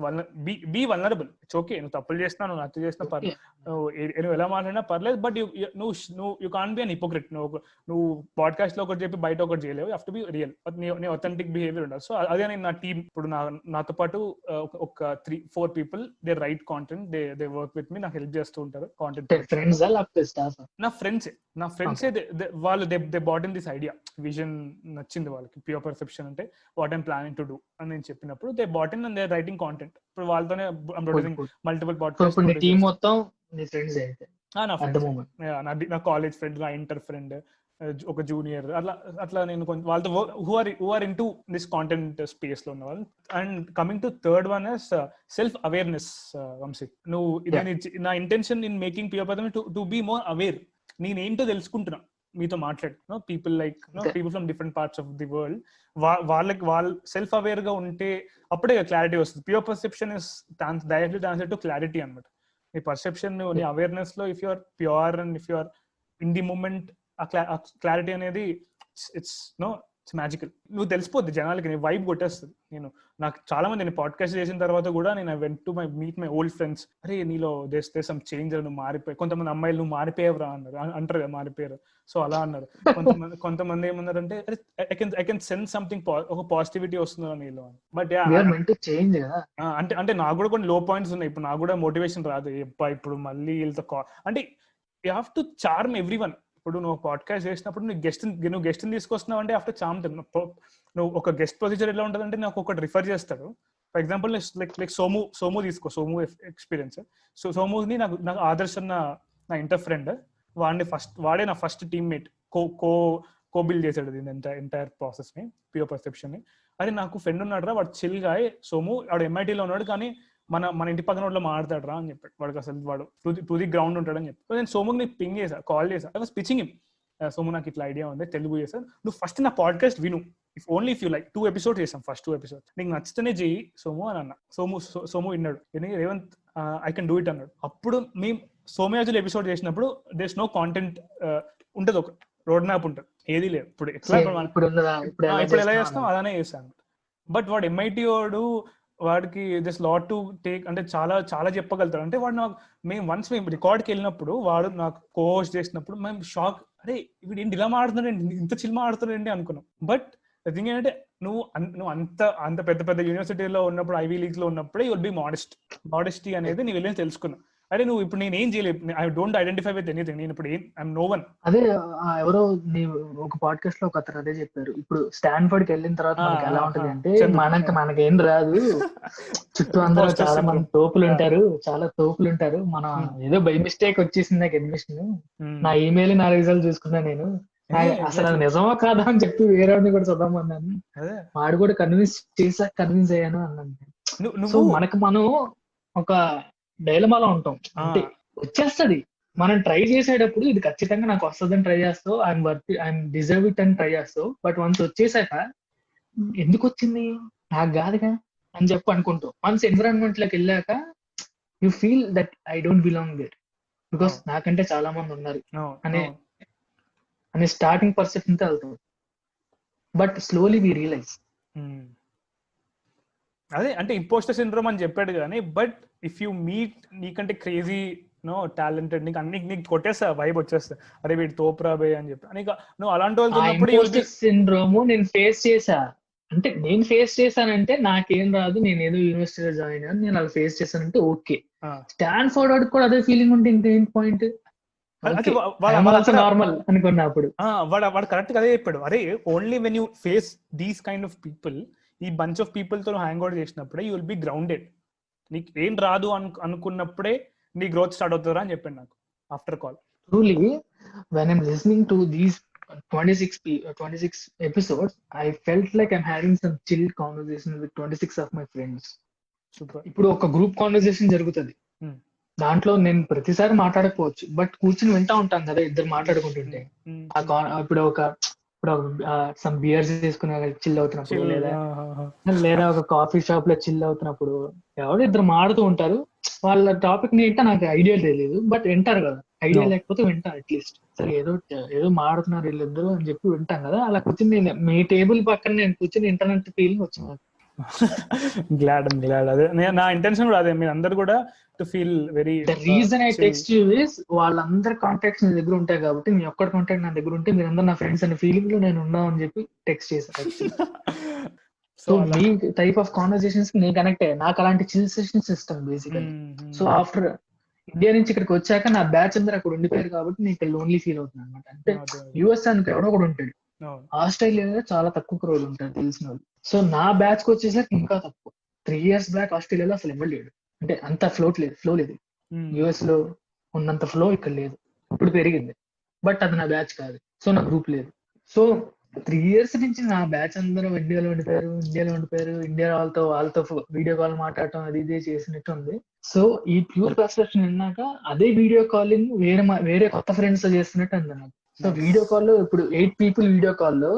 be vulnerable. It's okay, నువ్వు తప్పులు చేసినా, నువ్వు నత్తి చేసినా పర్లేదు, నువ్వు ఎలా మాట్లాడినా పర్లేదు, but you can't be an hypocrite. నువ్వు పాడ్కాస్ట్ లో ఒకటి చెప్పి బయట ఒకటి చేయలేవు, you have to be real, నీ అథెంటిక్ బిహేవియర్ ఉండాలి. సో అదే నేను నా టీమ్, ఇప్పుడు నాతో పాటు ఒక 3-4 people, they write content, they work with me, నాకు హెల్ప్ చేస్తూ ఉంటారు కాంటెంట్. నా ఫ్రెండ్సే వాళ్ళు they bought in this idea, vision నచ్చింది వాళ్ళకి. ప్యూర్ పర్సెప్షన్ అంటే what I'm planning to do అని నేను చెప్పినప్పుడు they bought in and they writing content. ఇప్పుడు వాళ్ళతోనే ప్రొడ్యూసింగ్ మల్టిపుల్ పాడ్కాస్ట్. టీమ్ మొత్తం నీ ఫ్రెండ్స్ అయితే నా ఫ్రెండ్స్, నా కాలేజ్ ఫ్రెండ్, నా ఇంటర్ ఫ్రెండ్, ఒక జూనియర్, అట్లా అట్లా నేను కొంచెం వాళ్ళతో who are into this content space లో ఉన్న వాళ్ళు. And coming to third one is self awareness. Vamshi, నువ్వు నా intention in making pure perception to be more aware. నేనేంటో తెలుసుకుంటున్నా మీతో మాట్లాడుతున్నా. People like people from different parts of the world, వాళ్ళకి వాళ్ళు సెల్ఫ్ అవేర్ గా ఉంటే అప్పుడే క్లారిటీ వస్తుంది. Pure perception is directly translate to clarity అనమాట. నీ పర్సెప్షన్, నీ అవేర్నెస్ లో if you are pure and if you are in the moment, ఆ క్లారిటీ అనేది ఇట్స్ మ్యాజికల్. నువ్వు తెలిసిపోద్ది జనాలకి, నీ వైబ్ కొట్టేస్తుంది. నాకు చాలా మంది నేను పాడ్కాస్ట్ చేసిన తర్వాత కూడా నేను went to meet my old friends. అరే నీలో దేస్ సమ్ చేంజ్, నువ్వు మారిపోయి. కొంతమంది అమ్మాయిలు నువ్వు మారిపోయావురా అన్నారు, అంటారు కదా మారిపోయారు. సో అలా అన్నారు. కొంతమంది ఏమన్నారంటే ఐ కెన్ సెన్స్ సంథింగ్, ఒక పాజిటివిటీ వస్తుందా నీలో. బట్ అంటే నాకు కూడా కొన్ని లో పాయింట్స్ ఉన్నాయి. ఇప్పుడు నాకు కూడా మోటివేషన్ రాదు. ఇప్పుడు మళ్ళీ వీళ్ళతో అంటే you have to charm every one. ఇప్పుడు నువ్వు పాడ్కాస్ట్ చేసినప్పుడు నువ్వు గెస్ట్ని తీసుకొస్తున్నావు అంటే ఆఫ్టర్ చామ్. నువ్వు ఒక గెస్ట్ ప్రొసీజర్ ఎలా ఉంటుంది అంటే నాకు ఒకటి రిఫర్ చేస్తాడు. ఫర్ ఎగ్జాంపుల్ లైక్ సోము తీసుకో, సోము ఎక్స్పీరియన్స్. సో సోముని నాకు ఆదర్శ్ అన్న నా ఇంటర్ ఫ్రెండ్, వాడే నా ఫస్ట్ టీమ్మేట్, కో బిల్డ్ చేశాడు దీని ఎంటైర్ ప్రాసెస్ ని, ప్యూర్ పర్సెప్షన్ ని. అదే నాకు ఫ్రెండ్ ఉన్నాడు రా, వాడు చిల్ గా, సోము వాడు MIT లో ఉన్నాడు, కానీ మన ఇంటి పక్కన వాడు మాట్లాడతాడు రా అని చెప్పాడు. వాడికి అసలు వాడు టు ది గ్రౌండ్ ఉంటాడని చెప్పి నేను సోముకి పింగ్ చేసా, కాల్ చేసా. I was pitching him, Somu నాకు ఇట్లా ఐడియా ఉంది, తెలుగు చేశాను, నువ్వు ఫస్ట్ నా పాడ్కాస్ట్ విను, ఇఫ్ యూ లైక్. 2 episodes చేసాం, ఫస్ట్ 2 episodes నీకు నచ్చితేనే చెయ్యి సోము అని అన్న. సోము విన్నాడు, Revanth I can do it అన్నాడు. అప్పుడు మేము సోమయాజులు ఎపిసోడ్ చేసినప్పుడు దేర్స్ నో కాంటెంట్ ఉంటుంది, ఒక రోడ్ మ్యాప్ ఉంటుంది, ఏది లేదు. ఇప్పుడు ఎలా చేస్తాం అలానే చేస్తాను. బట్ వాడు MIT వాడికి దిస్ లాట్ టు టేక్, అంటే చాలా చాలా చెప్పగలుగుతాడు. అంటే వాడు మేము రికార్డ్కి వెళ్ళినప్పుడు, వాడు నాకు కో-హోస్ట్ చేసినప్పుడు మేము షాక్, అరే వీడు ఏంటి ఇలా మాడుతున్నాడు, ఇంత చిల్మ ఆడుతున్నాడు అనుకున్నాం. బట్ ద థింగ్ ఏంటంటే నువ్వు అంత పెద్ద యూనివర్సిటీలో ఉన్నప్పుడు, ఐవీ లీగ్స్ లో ఉన్నప్పుడే యూ విల్ బి మోడెస్టీ అనేది నీ వెళ్ళి తెలుసుకున్నావు. అదే నువ్వు ఇప్పుడు నేను ఏం చేయలేదు, I don't identify with anything, నేను ఇప్పుడు ఐఎమ్ నో వన్. అదే ఎవరో ఒక పాడ్కాస్ట్ లో ఒక అతను అదే చెప్పారు, ఇప్పుడు స్టాన్ఫర్డ్ కి వెళ్ళిన తర్వాత మనకి ఎలా ఉంటది అంటే, మనకేం రాదు, చుట్టూ అందరూ చాలా మంది తోపులు ఉంటారు, మనం ఏదో బై మిస్టేక్ వచ్చేసింది నాకు అడ్మిషన్, నా ఈమెయిల్ నా రిజల్ట్ చూసుకున్నా, నేను అసలు అది నిజమా కాదా అని చెప్పి వేరే కూడా చదవమన్నాను, వాడు కూడా కన్విన్స్ అయ్యాను అన్నాను. సో మనకు మనం ఒక డైలమాలో ఉంటాం, అంటే వచ్చేస్తది, మనం ట్రై చేసేటప్పుడు ఇది ఖచ్చితంగా నాకు వస్తుందని ట్రై చేస్తావు, ఐఎమ్ డిజర్వ్ ఇట్ అని ట్రై చేస్తావు. బట్ వన్స్ వచ్చేసాక ఎందుకు వచ్చింది నాకు కాదుగా అని చెప్పి అనుకుంటావు. వన్స్ ఎన్విరాన్మెంట్ లోకి వెళ్ళాక you feel that I don't belong there, because నాకంటే చాలా మంది ఉన్నారు అనే స్టార్టింగ్ పర్సెప్షన్ తో వెళ్తాం. But slowly we realize. అదే అంటే ఇంపోస్టర్ సిండ్రోమ్ అని చెప్పాడు కానీ, బట్ ఇఫ్ యూ మీట్ నీకంటే క్రేజీ టాలెంటెడ్, నీకు కొట్టేస్తా వైబ్ వచ్చేస్తా, అరే వీడు తోపురాబే అని చెప్పి నువ్వు అలాంటి వాళ్ళు సిండ్రోమ్ నేను ఫేస్ చేసా. అంటే నేను ఫేస్ చేశానంటే నాకేం రాదు, నేను ఏదో యూనివర్సిటీలో జాయిన్ అయ్యాను, నేను అలా ఫేస్ చేశానంటే ఓకే. స్టాన్ఫోర్డ్ వాడికి కూడా అదే ఫీలింగ్ ఉంటే ఇంకేం పాయింట్, నార్మల్ అనుకున్నప్పుడు వాడు కరెక్ట్ గా అదే చెప్పాడు. అరే only when you face these kind of people, ఈ బంచ్ ఆఫ్ పీపుల్ తో హ్యాంగ్ అవుట్ చేసినప్పుడే యూ విల్ బి గ్రౌండెడ్. నీకు ఏం రాదు అనుకున్నప్పుడే నీ గ్రోత్ స్టార్ట్ అవుతుందా అని చెప్పాడు నాకు after call. Truly when I'm listening to these 26 episodes, I felt like I'm having some chill conversation with 26 of my friends. ఇప్పుడు ఒక గ్రూప్ కాన్వర్సేషన్ జరుగుతుంది, దాంట్లో నేను ప్రతిసారి మాట్లాడకపోవచ్చు, బట్ కూర్చుని వింటా ఉంటాను కదా ఇద్దరు మాట్లాడుకుంటుంటే. ఇప్పుడు సమ్ బియర్స్ తీసుకుని చిల్ అవుతున్నప్పుడు, లేదా ఒక కాఫీ షాప్ లో చిల్ అవుతున్నప్పుడు ఎవరు ఇద్దరు మాడుతూ ఉంటారు, వాళ్ళ టాపిక్ ని ఏంటో నాకు ఐడియా తెలియదు, బట్ వింటారు కదా, ఐడియా లేకపోతే వింటా అట్లీస్ట్. సరే ఏదో మాడుతున్నారు వీళ్ళిద్దరు అని చెప్పి వింటాం కదా. అలా కూర్చుని నేను మీ టేబుల్ పక్కన నేను కూర్చుని ఇంటర్నెట్ ఫీలింగ్ వచ్చింది. గ్లాడ్ అదే నా ఇంటెన్షన్ కూడా అదే, మీరు అందరు కూడా to feel very. The reason I text you is వాళ్ళందరి కాంటాక్ట్స్ నీ దగ్గర ఉంటాయి కాబట్టి, మీ ఒక్కడి కాంటాక్ట్ నా దగ్గర ఉంటే మీరందరూ నా ఫ్రెండ్స్ అనే ఫీలింగ్ లో నేను ఉన్నాను అని చెప్పి టెక్స్ట్ చేశాను. So me type of conversations నేను కనెక్ట్ అయ్యా, నాకు అలాంటి చిల్ సెషన్స్ ఇష్టం బేసికలీ. సో ఆఫ్టర్ ఇండియా నుంచి ఇక్కడికి వచ్చాక నా బ్యాచ్ అందరూ అక్కడ ఉండిపోయారు కాబట్టి నీకు లోన్లీ ఫీల్ అవుతుంది అనమాట. అంటే యూఎస్ అనుకు ఎవడో కూడా ఉంటాడు, ఆస్ట్రేలియాలో చాలా తక్కువ క్రౌడ్ ఉంటారు తెలిసిన వాళ్ళు. సో నా బ్యాచ్ కి వచ్చేసరికి ఇంకా తక్కువ. 3 years బ్యాక్ ఆస్ట్రేలియాలో అసలు ఎవరు లేడు, అంటే అంత ఫ్లో లేదు. యుఎస్ లో ఉన్నంత ఫ్లో ఇక్కడ లేదు, ఇప్పుడు పెరిగింది. బట్ అది నా బ్యాచ్ కాదు, సో నా గ్రూప్ లేదు. సో 3 years నుంచి నా బ్యాచ్ అందరూ ఇండియాలో ఉండిపోయారు. ఇండియా వాళ్ళతో వీడియో కాల్ మాట్లాడటం అది ఇదే చేసినట్టు ఉంది. సో ఈ ప్యూర్ పర్సెప్షన్ విన్నాక అదే వీడియో కాలింగ్ వేరే కొత్త ఫ్రెండ్స్ తో చేస్తున్నట్టు ఉంది నాకు. సో వీడియో కాల్లో ఇప్పుడు 8 people వీడియో కాల్లో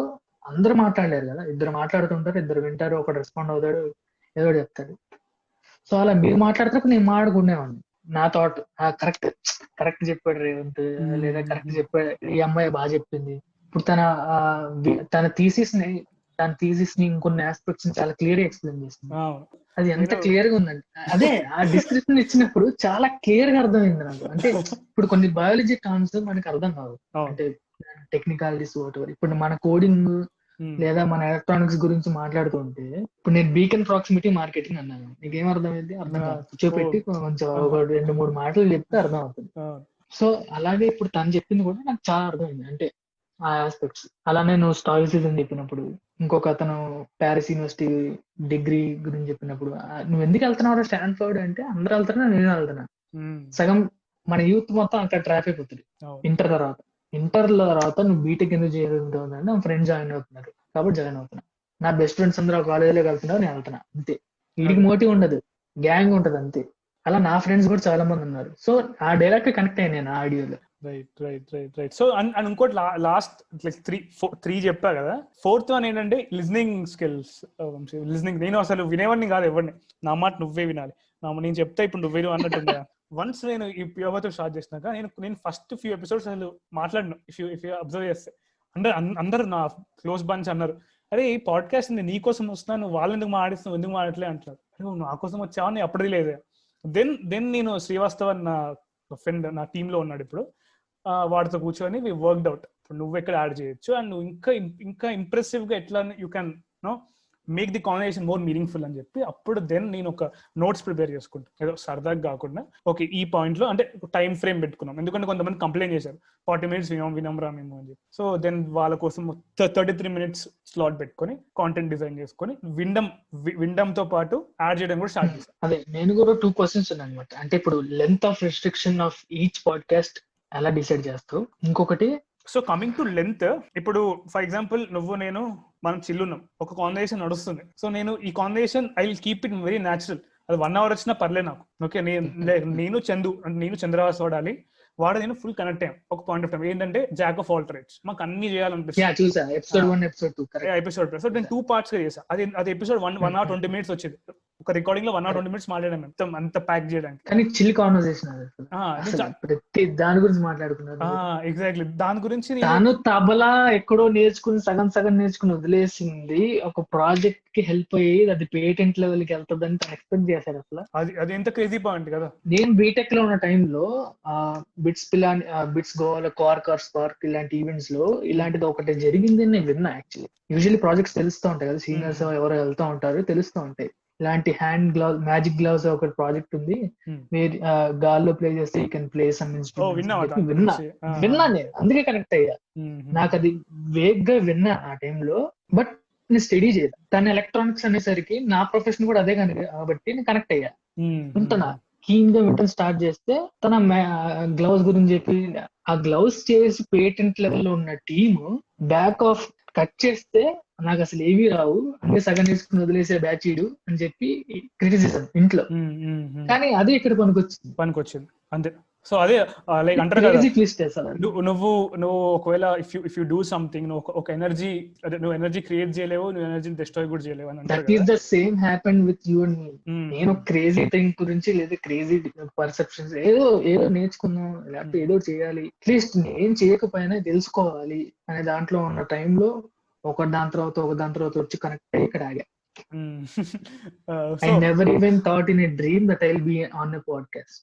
అందరూ మాట్లాడలేరు కదా, ఇద్దరు మాట్లాడుతుంటారు, ఇద్దరు వింటారు, ఒకటి రెస్పాండ్ అవుతాడు, ఏదో చెప్తాడు. సో అలా మీరు మాట్లాడుతున్నప్పుడు నేను మాట్లాడుకునేవాడిని. నా థాట్ కరెక్ట్ చెప్పాడు రేవంత్, లేదా కరెక్ట్ చెప్పాడు ఈ అమ్మాయి బాగా చెప్పింది. ఇప్పుడు తన థీసిస్ ని ఇంకొన్ని ఆస్పెక్ట్స్ ని చాలా క్లియర్ గా ఎక్స్ప్లెయిన్ చేసింది. అది ఎంత క్లియర్ గా ఉందండి. అదే ఆ డిస్క్రిప్షన్ ఇచ్చినప్పుడు చాలా క్లియర్ గా అర్థమైంది నాకు. అంటే ఇప్పుడు కొన్ని బయాలజీ టర్మ్స్ మనకి అర్థం కాదు, అంటే టెక్నికాలిటీస్ ఇప్పుడు మన కోడింగ్ లేదా మన ఎలక్ట్రానిక్స్ గురించి మాట్లాడుతుంటే, ఇప్పుడు నేను బీకన్ ప్రాక్సిమిటీ మార్కెటింగ్ అన్నాను, నీకేం అర్థమైంది? అర్థం కాదు, కూర్చోపెట్టి కొంచెం ఒక 2-3 మాటలు చెప్తే అర్థం అవుతుంది. సో అలాగే ఇప్పుడు తను చెప్పింది కూడా నాకు చాలా అర్థమైంది, అంటే ఆ ఆస్పెక్ట్స్. అలానే నువ్వు స్టాయిసిజం చెప్పినప్పుడు, ఇంకొక అతను ప్యారిస్ యూనివర్సిటీ డిగ్రీ గురించి చెప్పినప్పుడు, నువ్వు ఎందుకు వెళ్తున్నావు స్టాన్ఫోర్డ్ అంటే, అందరూ వెళ్తున్నా నేను వెళ్తున్నా. సగం మన యూత్ మొత్తం అక్కడ ట్రాప్ అయిపోతుంది ఇంటర్ తర్వాత నువ్వు బీటెక్ ఎందుకు చేయాలంటే నా ఫ్రెండ్స్ జాయిన్ అవుతున్నారు కాబట్టి జాయిన్ అవుతున్నా, నా బెస్ట్ ఫ్రెండ్స్ అందరూ కాలేజీలోకి వెళ్తున్నారు, నేను వెళ్తున్నా అంతే. వీడికి మోటివ్ ఉండదు, గ్యాంగ్ ఉంటది అంతే. అలా నా ఫ్రెండ్స్ కూడా చాలా మంది ఉన్నారు. సో ఆ డైలాగ్ కనెక్ట్ అయ్యాను నేను ఆ ఆడియోలో. రైట్. సో అండ్ ఇంకోటి లాస్ట్ త్రీ చెప్పా కదా, ఫోర్త్ వన్ ఏంటంటే లిజనింగ్ స్కిల్స్. లిజనింగ్ నేను అసలు వినేవాడిని కాదు ఎవరిని, నా మాట నువ్వే వినాలి, నేను చెప్తా ఇప్పుడు నువ్వే అన్నట్టు. వన్స్ నేను ఈ ప్యూర్తో స్టార్ట్ చేసినాక నేను ఫస్ట్ ఫ్యూ ఎపిసోడ్స్ అసలు మాట్లాడినా. ఇఫ్ యూ అబ్జర్వ్ చేస్తే అందరు నా క్లోజ్ బంచ్ అన్నారు, అరే ఈ పాడ్కాస్ట్ నీ కోసం వస్తున్నాను, వాళ్ళు ఎందుకు మాట్లాడిస్తున్నావు, ఎందుకు మాట్లాడలే అంటారు. అరే నువ్వు నా కోసం వచ్చావని అప్పటిది లేదు. దెన్ నేను శ్రీవాస్తవ్ నా ఫ్రెండ్ నా టీంలో ఉన్నాడు ఇప్పుడు, వాడితో కూర్చొని వి వర్క్డ్ అవుట్ ఇప్పుడు నువ్వు ఎక్కడ యాడ్ చేయొచ్చు అండ్ నువ్వు ఇంకా ఇంప్రెసివ్ గా ఎట్లా you can no make the conversation more meaningful అని చెప్పి, అప్పుడు దెన్ నేను ఒక నోట్స్ ప్రిపేర్ చేసుకుంటాను, ఏదో సరదాగా కాకుండా. ఓకే ఈ పాయింట్ లో అంటే టైం ఫ్రేమ్ పెట్టుకున్నాం, ఎందుకంటే కొంతమంది కంప్లైంట్ చేశారు 40 minutes వినమ్రా మేము అని చెప్పి. సో దెన్ వాళ్ళ కోసం 33 minutes స్లాట్ పెట్టుకొని కాంటెంట్ డిజైన్ చేసుకొని వినడం తో పాటు యాడ్ చేయడం కూడా స్టార్ట్ చేశాను. అదే నేను కూడా 2 questions ఉన్నాయి అనమాట. అంటే ఇప్పుడు length of restriction of each podcast ఎలా డిసైడ్ చేస్తావు, ఇంకొకటి సో కమింగ్ టు లెంత్, ఇప్పుడు ఫర్ ఎగ్జాంపుల్ నువ్వు నేను మనం చిల్లున్నాం, ఒక కాన్వర్సేషన్ నడుస్తుంది. సో నేను ఈ conversation I will keep it very natural, అది 1 hour వచ్చినా పర్లేదు నాకు. ఓకే నేను చంద్రవాస్ వాడాలి, వాడు నేను ఫుల్ కనెక్ట్ అయ్యాం ఒక పాయింట్ ఆఫ్ టైం. ఏంటంటే జాక్ ఆఫ్ ఆల్ ట్రేడ్స్, మాకు అన్ని చేయాలనిపిస్తుంది. ఎపిసోడ్ సో నేను 2 parts గా చేసా. అది ఎపిసోడ్ 1 hour 20 minutes వచ్చేది. ఒక రికార్డింగ్ లో 1 hour 20 minutes మాట్లాడాం మేము అంత ప్యాక్ చేయడానికి. కానీ చిల్ కాన్వర్సేషన్ ప్రతి దాని గురించి మాట్లాడుకున్నారు. ఎగ్జాక్ట్లీ దాని గురించి తాను తబలా ఎక్కడో నేర్చుకుని సగం నేర్చుకుని వదిలేసింది, ఒక ప్రాజెక్ట్ కి హెల్ప్ అయ్యి అది పేటెంట్ లెవెల్ కి వెళ్తుందని తను ఎక్స్పెక్ట్ చేశారు. అసలు అది ఎంత క్రేజీ పాయింట్ కదా. నేను బీటెక్ లో ఉన్న టైంలో బిట్స్ గోవాలో స్పార్క్ ఇలాంటి ఈవెంట్స్ లో ఇలాంటిది ఒకటి జరిగింది నేను విన్నా. యాక్చువల్లీ యూజువల్లీ ప్రాజెక్ట్స్ తెలుస్తూ ఉంటాయి కదా, సీనియర్స్ ఎవరో వెళ్తూ ఉంటారు, తెలుస్తూ ఉంటాయి. ఇలాంటి హ్యాండ్ గ్లౌజ్, మ్యాజిక్ గ్లౌజ్ ఒక ప్రాజెక్ట్ ఉంది, మీరు గాల్లో ప్లే చేస్తే you can play some instruments. విన్నా నేను, అందుకే కనెక్ట్ అయ్యా. నాకు అది వేగ్ గా విన్నా ఆ టైంలో, బట్ నేను స్టడీ చేయలేదు. తన ఎలక్ట్రానిక్స్ అనేసరికి నా ప్రొఫెషన్ కూడా అదే కాబట్టి నేను కనెక్ట్ అయ్యా. ఉంటున్నా కీన్ గా వింటం స్టార్ట్ చేస్తే తన గ్లౌజ్ గురించి చెప్పి, ఆ గ్లౌజ్ చేసి పేటెంట్ లెవెల్ లో ఉన్న టీమ్ బ్యాక్ ఆఫ్ కట్ చేస్తే నాకు అసలు ఏమీ రావు, అంటే సగం తీసుకుని వదిలేసే బ్యాచ్ అని చెప్పి క్రిటిసిజం ఇంట్లో. కానీ అదే ఇక్కడ పనికొచ్చింది అంతే. సో అదే లైక్ అంటారు కదా, నువ్వు ఒకవేళ ఇఫ్ యూ డూ సంథింగ్, నువ్వు ఒక ఎనర్జీ, నువ్వు ఎనర్జీ క్రియేట్ చేయలేవు, నువ్వు ఎనర్జీని డిస్ట్రాయ్ కూడా చేయలేవు అని అంటారు. That is the same happen with you and me. నేను క్రేజీ థింగ్ గురించి లేదా క్రేజీ పర్సెప్షన్స్ ఏదో నేర్చుకున్నాం, లేకపోతే ఏదో చేయాలి, అట్లీస్ట్ నేను చేయకపోయినా తెలుసుకోవాలి అనే దాంట్లో ఉన్న టైంలో ఒక దాని తర్వాత వచ్చి కనెక్ట్ అయ్యి ఇక్కడ ఆగా. I never even thought in a dream that I'll be on a podcast.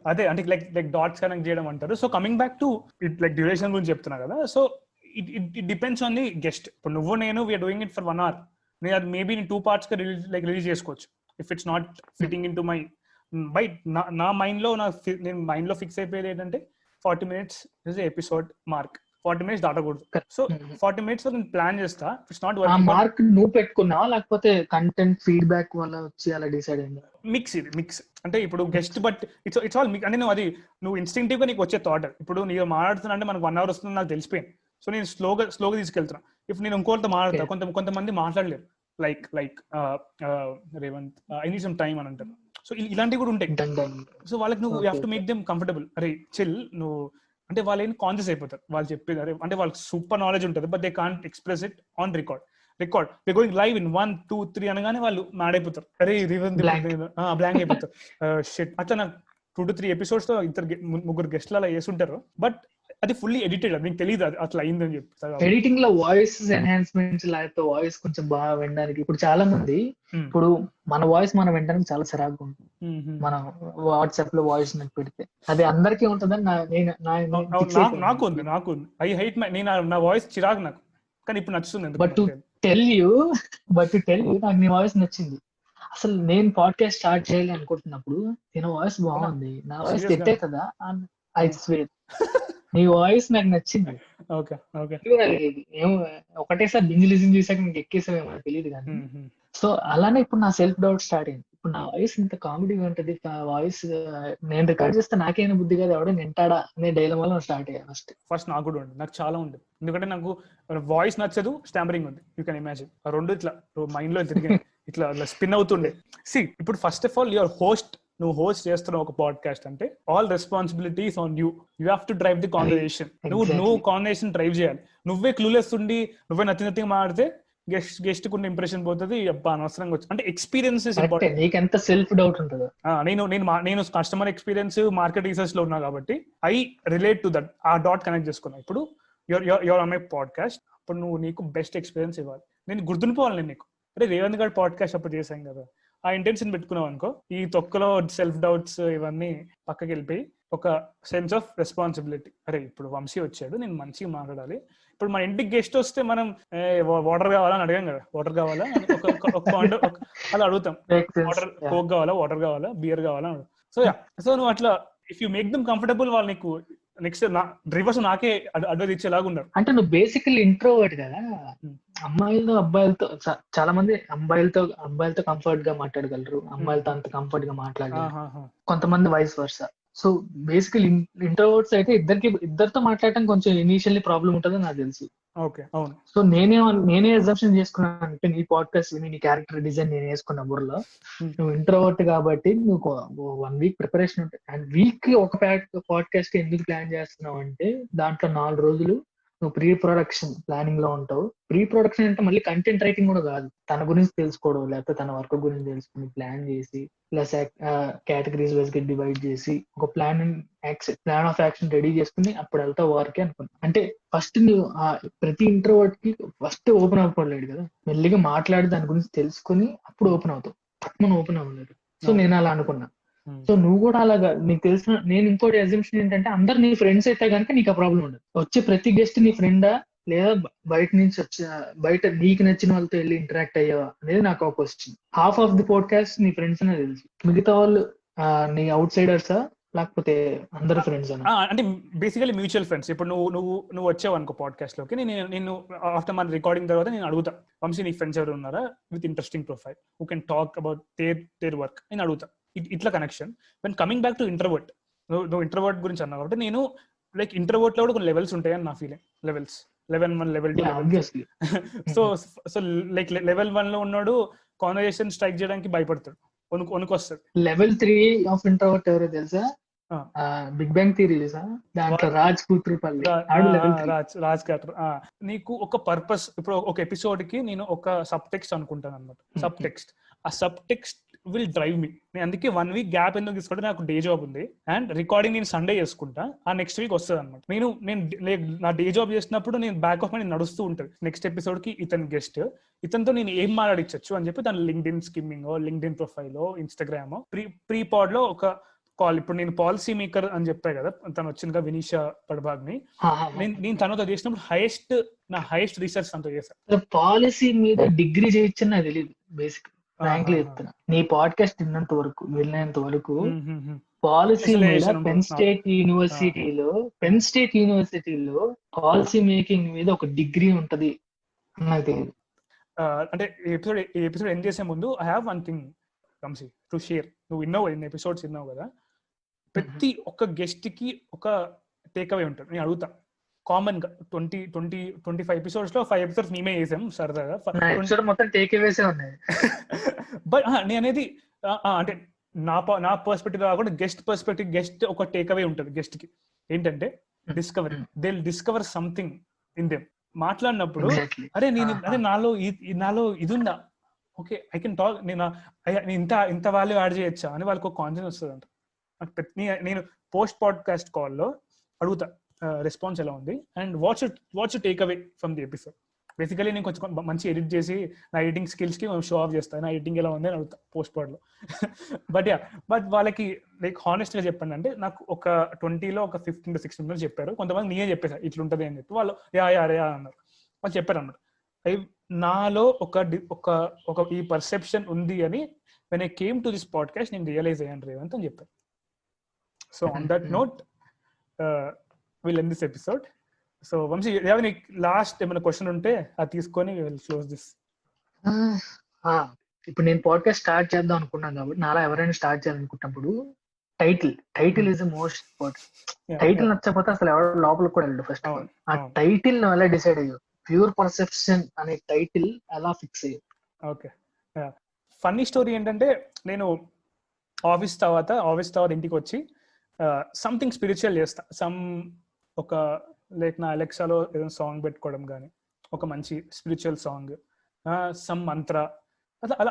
అదే అంటే లైక్ డాట్స్ కనెక్ట్ చేయడం అంటారు. So coming back to it, like duration గురించి చెప్తున్నా కదా. So it depends on the guest. ఇప్పుడు నువ్వు నేను we are doing it for 1 hour, నేను అది మేబీ 2 parts గా రిలీజ్ చేసుకోవచ్చు if it's not fitting in to my నా మైండ్ లో. నేను మైండ్ లో ఫిక్స్ అయిపోయేది ఏంటంటే 40 minutes is episode mark. 40 minutes దాటకూడదు. సో 40 minutes లో నేను ప్లాన్ చేస్తా. ఇట్స్ నాట్ ఆ వర్కింగ్. మార్క్ నువ్వు పెట్టుకున్నావా లేకపోతే కంటెంట్ ఫీడ్బ్యాక్ వల్ల వచ్చి అలా డిసైడ్ అయిందా? మిక్స్ అంటే ఇప్పుడు guest but it's all mix. అంటే నువ్వు ఇన్స్టింక్టివ్ గా నీకు వచ్చే థాట్. ఇప్పుడు నీకు మాట్లాడుతున్నా అంటే మనకు 1 hour వస్తుంది నాకు తెలిసిపోయింది. సో నేను స్లోగా తీసుకెళ్తున్నా. ఇప్పుడు నేను ఇంకోటితో మాట్లాడతా, కొంతమంది మాట్లాడలేరు. Like Revanth I need some time అని అంటారు. సో ఇలాంటివి కూడా ఉంటాయి. సో వాళ్ళకి నువ్వు you have to make them comfortable. అరే చిల్, నువ్వు అంటే వాళ్ళు ఏం కాన్షియస్ అయిపోతారు. వాళ్ళు చెప్పేది అరే అంటే వాళ్ళకి సూపర్ నాలెడ్జ్ ఉంటుంది, but they can't express it on record. They going live in 1, 2, 3 అనగానే వాళ్ళు మ్యాడ్ అయిపోతారు. అరే రేవంత్ బ్లాంక్ అయిపోతారు. షిట్. అట్లా నాకు 2 to 3 episodes తో 2-3 గెస్ట్లు అలా చేస్తుంటారు. బట్ అది ఫుల్లీ ఎడిటెడ్, అది మీకు తెలియదు అది అట్లా అయిందని చెప్పి. ఎడిటింగ్ లో వాయిస్ ఎన్హాన్స్మెంట్స్ లేకపోతే వాయిస్ కొంచెం బాగా వినడానికి ఇప్పుడు చాలా మంది ఇప్పుడు మన వాయిస్ మనం వినడానికి చాలా చిరాకుగా ఉంటుంది. మనం వాట్సాప్ లో వాయిస్ నాకు పెడితే అది అందరికీ ఉంటుందని నాకు ఉంది. ఐ హైట్ నా వాయిస్ చిరాకు నాకు, కానీ ఇప్పుడు నచ్చుతుంది. బట్ టు టెల్ యూ నాకు నీ వాయిస్ నచ్చింది. అసలు నేను పాడ్కాస్ట్ స్టార్ట్ చేయాలి అనుకుంటున్నప్పుడు నేను వాయిస్ బాగుంది, నా వాయిస్ సెట్టే కదా, ఐ స్వేర్ నీ వాయిస్ నాకు నచ్చింది. ఒకటేసారి బింజ్ లిజన్ చేశాక నీకు ఎక్కేసావేమో తెలియదు కానీ. సో అలానే ఇప్పుడు నా సెల్ఫ్ డౌట్ స్టార్ట్ అయింది. ఇప్పుడు నా వాయిస్ ఇంత కామెడీగా ఉంటది, వాయిస్ నేను రికార్డ్ చేస్తే నాకేమైనా బుద్ధి కాదు, ఎవడో నింటాడా అనే డైలమాలో స్టార్ట్ అయ్యా. ఫస్ట్ నాకు కూడా ఉంది, నాకు చాలా ఉంది. ఎందుకంటే నాకు వాయిస్ నచ్చదు, స్టామరింగ్ ఉంది. You can imagine. ఆ రెండు ఇట్లా మైండ్ లో తిరిగి ఇట్లా స్పిన్ అవుతుండే. సి ఇప్పుడు first of all your host, నువ్వు హోస్ట్ చేస్తున్నావు ఒక పాడ్కాస్ట్ అంటే all responsibilities on you. You have to drive the conversation. నువ్వు కాన్వర్సేషన్ డ్రైవ్ చేయాలి. నువ్వే క్లూలెస్ ఉండి నువ్వే నచ్చినట్టుగా మాడితే గెస్ట్ కొన్ని ఇంప్రెషన్ పోతుంది. అనవసరంగా వచ్చి అంటే ఎక్స్పీరియన్స్ నీకెంత సెల్ఫ్ డౌట్ ఉంటుంది. నేను కస్టమర్ ఎక్స్పీరియన్స్ మార్కెట్ రీసెర్చ్ లో ఉన్నా కాబట్టి ఐ రిలేట్ టు దట్. ఆ డాట్ కనెక్ట్ చేసుకున్నా. ఇప్పుడు యువర్ ఆన్ మై పాడ్కాస్ట్, అప్పుడు నువ్వు నీకు బెస్ట్ ఎక్స్పీరియన్స్ ఇవ్వాలి. నేను గుర్తుండిపోవాలి. నేను నీకు అరే రేవంత్ గారు పాడ్కాస్ట్ అప్పుడు చేశాం కదా, ఆ ఇంటెన్షన్ పెట్టుకున్నావు అనుకో, ఈ తొక్కలో సెల్ఫ్ డౌట్స్ ఇవన్నీ పక్కకి వెళ్ళిపోయి ఒక సెన్స్ ఆఫ్ రెస్పాన్సిబిలిటీ. అరే ఇప్పుడు వంశీ వచ్చాడు, నేను మంచిగా మాట్లాడాలి. ఇప్పుడు మన ఇంటికి గెస్ట్ వస్తే మనం వాటర్ కావాలని అడిగాం కదా, వాటర్ కావాలా అలా అడుగుతాం. వాటర్, కోక్ కావాలా, వాటర్ కావాలా, బియర్ కావాలా. సో నువ్వు అట్లా if you make them comfortable, వాళ్ళు నీకు నెక్స్ట్ రివర్స్ నాకే అడ్వైజ్ ఇచ్చేలాగా ఉన్నారు. అంటే నువ్వు బేసికల్లీ ఇంట్రోవర్ట్ కదా. అబ్బాయిలతో చాలా మంది అబ్బాయిలతో కంఫర్ట్ గా మాట్లాడగలరు, అమ్మాయిలతో అంత కంఫర్ట్ గా మాట్లాడగలరు, కొంతమంది vice versa. So basically introverts అయితే ఇద్దరితో మాట్లాడటం కొంచెం ఇనీషియల్లీ ప్రాబ్లం ఉంటుందని నాకు తెలుసు. సో నేనే అజంప్షన్ చేసుకున్నాను అంటే నీ పాడ్కాస్ట్ విని నీ క్యారెక్టర్ డిజైన్ నేను వేసుకున్న బుర్రలో. నువ్వు ఇంట్రోవర్ట్ కాబట్టి నువ్వు 1 week ప్రిపరేషన్ ఉంటుంది. అండ్ వీక్ కి ఒక పాడ్కాస్ట్ ఎందుకు ప్లాన్ చేస్తున్నావు అంటే దాంట్లో 4 రోజులు నువ్వు ప్రీ ప్రొడక్షన్ ప్లానింగ్ లో ఉంటావు. ప్రీ ప్రొడక్షన్ అంటే మళ్ళీ కంటెంట్ రైటింగ్ కూడా కాదు, తన గురించి తెలుసుకోవడం, లేకపోతే తన వర్క్ గురించి తెలుసుకుని ప్లాన్ చేసి ప్లస్ కేటగిరీస్ వైజ్ గా డివైడ్ చేసి ఒక ప్లాన్ ఆఫ్ యాక్షన్ రెడీ చేసుకుని అప్పుడు వెళ్తావు వారికి అనుకున్నా. అంటే ఫస్ట్ నువ్వు ప్రతి ఇంట్రోవర్ట్ కి ఫస్ట్ ఓపెన్ అవ్వలేడు కదా, మెల్లిగా మాట్లాడి దాని గురించి తెలుసుకుని అప్పుడు ఓపెన్ అవుతావు. తక్కువ ఓపెన్ అవ్వలేదు. సో నేను అలా అనుకున్నా. సో నువ్వు కూడా అలాగా నీకు తెలిసిన. నేను ఇంకోటి అజంప్షన్ ఏంటంటే అందరు నీ ఫ్రెండ్స్ అయితే కనుక నీకు ఆ ప్రాబ్లం ఉండదు. వచ్చే ప్రతి గెస్ట్ నీ ఫ్రెండా లేదా బయట నుంచి బయట నీకు నచ్చిన వాళ్ళతో వెళ్ళి ఇంటరాక్ట్ అయ్యావా అనేది నాకు ఒక question. Half of the podcast నీ ఫ్రెండ్స్ అనే తెలుసు, మిగతా వాళ్ళు నీ అవుట్ సైడర్సా లేకపోతే అందరు ఫ్రెండ్స్ అంటే బేసికలీ మ్యూచువల్ ఫ్రెండ్స్. ఇప్పుడు నువ్వు వచ్చావు అనుకో పాడ్కాస్ట్ లోకి, నేను ఆఫ్టర్ మన రికార్డింగ్ తర్వాత నేను అడుగుతా, వంశీ నీ ఫ్రెండ్స్ ఎవరు ఉన్నారా with interesting profile who can talk about their work నేను అడుగుతా. ఇట్లా connection. When coming back to introvert, నువ్వు ఇంట్రోవర్ట్ గురించి అన్నావు కాబట్టి నేను లైక్ ఇంట్రోవర్ట్ లో కూడా కొన్ని లెవెల్స్ ఉంటాయని నా feeling. Levels level 1, level 2. So like level 1 లో ఉన్నాడు కాన్వర్సేషన్ స్ట్రైక్ చేయడానికి భయపడతాడు, వణుకొస్తాడు. లెవెల్ 3 ఆఫ్ ఇంట్రోవర్ట్ ఎవరో తెలుసా? బిగ్ బ్యాంగ్ థియరీ తెలుసా? దాంట్లో రాజ్ కూతురుపల్లి, రాజ్ క్యారెక్టర్. నీకు ఒక పర్పస్. ఇప్పుడు ఒక ఎపిసోడ్ కి నేను ఒక సబ్ టెక్స్ట్ అనుకుంటాను అనమాట. సబ్ టెక్స్ట్, ఆ సబ్ టెక్స్ట్ విల్ డ్రైవ్ మీ. నేను అందుకే 1 week గ్యాప్ ఎందుకు తీసుకుంటే నాకు డే జాబ్ ఉంది అండ్ రికార్డింగ్ నేను సండే చేసుకుంటా, ఆ నెక్స్ట్ వీక్ వస్తుంది అనమాట. నేను నా డే జాబ్ చేసినప్పుడు నేను బ్యాక్ ఆఫ్ మైండ్ నడుస్తూ ఉంటుంది. నెక్స్ట్ ఎపిసోడ్ కి ఇతను గెస్ట్, ఇతనితో నేను ఏం మాట్లాడించచ్చు అని చెప్పి దాని LinkedIn skimming, LinkedIn profile, Instagram, pre pod లో ఒక కాల్. ఇప్పుడు నేను పాలసీ మేకర్ అని చెప్పాను కదా, తను వచ్చిందిగా వినీషా పడబాగ్ని. నేను తనతో చేసినప్పుడు నా హైయెస్ట్ రీసెర్చ్ అంతా చేశాను. పాలసీ మీద డిగ్రీ చేయొచ్చు నాకు తెలియదు. బేసిక్ ఫ్రాంక్లీ చెప్తున్నా, నీ పాడ్కాస్ట్ విన్నంత వరకు వెళ్ళినంత వరకు పాలసీ మీద Specialization పెన్ ఉంటుంది. పెన్ స్టేట్ యూనివర్సిటీలో పాలసీ మేకింగ్ మీద ఒక డిగ్రీ ఉంటది నాకు తెలియదు. అంటే ఈ ఎపిసోడ్ ఎండ్ చేసే ముందు I have one thing Vamshi to share. నువ్వు విన్నావు ఎన్ని ఎపిసోడ్స్ విన్నావు కదా, ప్రతి ఒక్క గెస్ట్ కి ఒక టేక్ అవే ఉంటుంది. నేను అడుగుతా కామన్ గా 25 ఎపిసోడ్స్ లో 5 ఎపిసోడ్స్ మేమే చేసాం సరదాగా. నా ఎపిసోడ్ మొత్తం టేక్ అవేసే ఉన్నాయి. బట్ నేను అనేది అంటే నా పర్స్పెక్టివ్ కాకుండా గెస్ట్ పర్స్పెక్టివ్, గెస్ట్ ఒక టేక్ అవే ఉంటుంది గెస్ట్ కి. ఏంటంటే discovery, they discover something in them. మాట్లాడినప్పుడు అరే నాలో ఇది ఉందా, ఓకే ఐ కెన్ టాక్, నేను ఇంత వాల్యూ యాడ్ చేయొచ్చా అని వాళ్ళకి ఒక కాన్ఫిడెన్స్ వస్తుంది అంట. నేను పోస్ట్ పాడ్కాస్ట్ కాల్లో అడుగుతా రెస్పాన్స్ ఎలా ఉంది and what's take away from the episode. Basically నేను కొంచెం మంచి ఎడిట్ చేసి నా ఎడిటింగ్ స్కిల్స్ కి షో ఆఫ్ చేస్తాను, నా ఎడిటింగ్ ఎలా ఉంది అని అడుగుతా పోస్ట్ పాడ్ లో. బట్ వాళ్ళకి లైక్ హానెస్ట్ గా చెప్పండి అంటే నాకు ఒక 20లో ఒక 15 to 16 minutes చెప్పారు. కొంతమంది నేనే చెప్పేసా ఇట్లుంటది అని చెప్పి, వాళ్ళు యా అన్నారు. వాళ్ళు చెప్పారు అన్నమాట నాలో ఒక ఈ పర్సెప్షన్ ఉంది అని when I came to this podcast నేను రియలైజ్ అయ్యాను రేవంత్ అని చెప్పారు. So on that note we'll end this episode. So Vamshi, last ఏమైనా క్వశ్చన్ ఉంటే అది తీసుకొని we'll close this. ఇప్పుడు నేను పాడ్కాస్ట్ స్టార్ట్ చేద్దాం అనుకున్నాను కాబట్టి, నాలా ఎవరైనా స్టార్ట్ చేయాలనుకున్నప్పుడు title is the most important. Title నచ్చకపోతే అసలు ఎవరు లోపలికి కూడా వెళ్ళదు. ఫస్ట్ ఆ టైటిల్ ఎలా డిసైడ్ అయ్యో, ప్యూర్ పర్సెప్షన్ అనే టైటిల్ ఎలా ఫిక్స్ అయ్యో. ఓకే, ఫన్నీ స్టోరీ ఏంటంటే నేను ఆఫీస్ తర్వాత ఇంటికి వచ్చి సంథింగ్ స్పిరిచువల్ చేస్తా. లైక్ నా అలెక్సాలో ఏదైనా సాంగ్ పెట్టుకోవడం కానీ, ఒక మంచి స్పిరిచువల్ సాంగ్, సమ్ మంత్ర,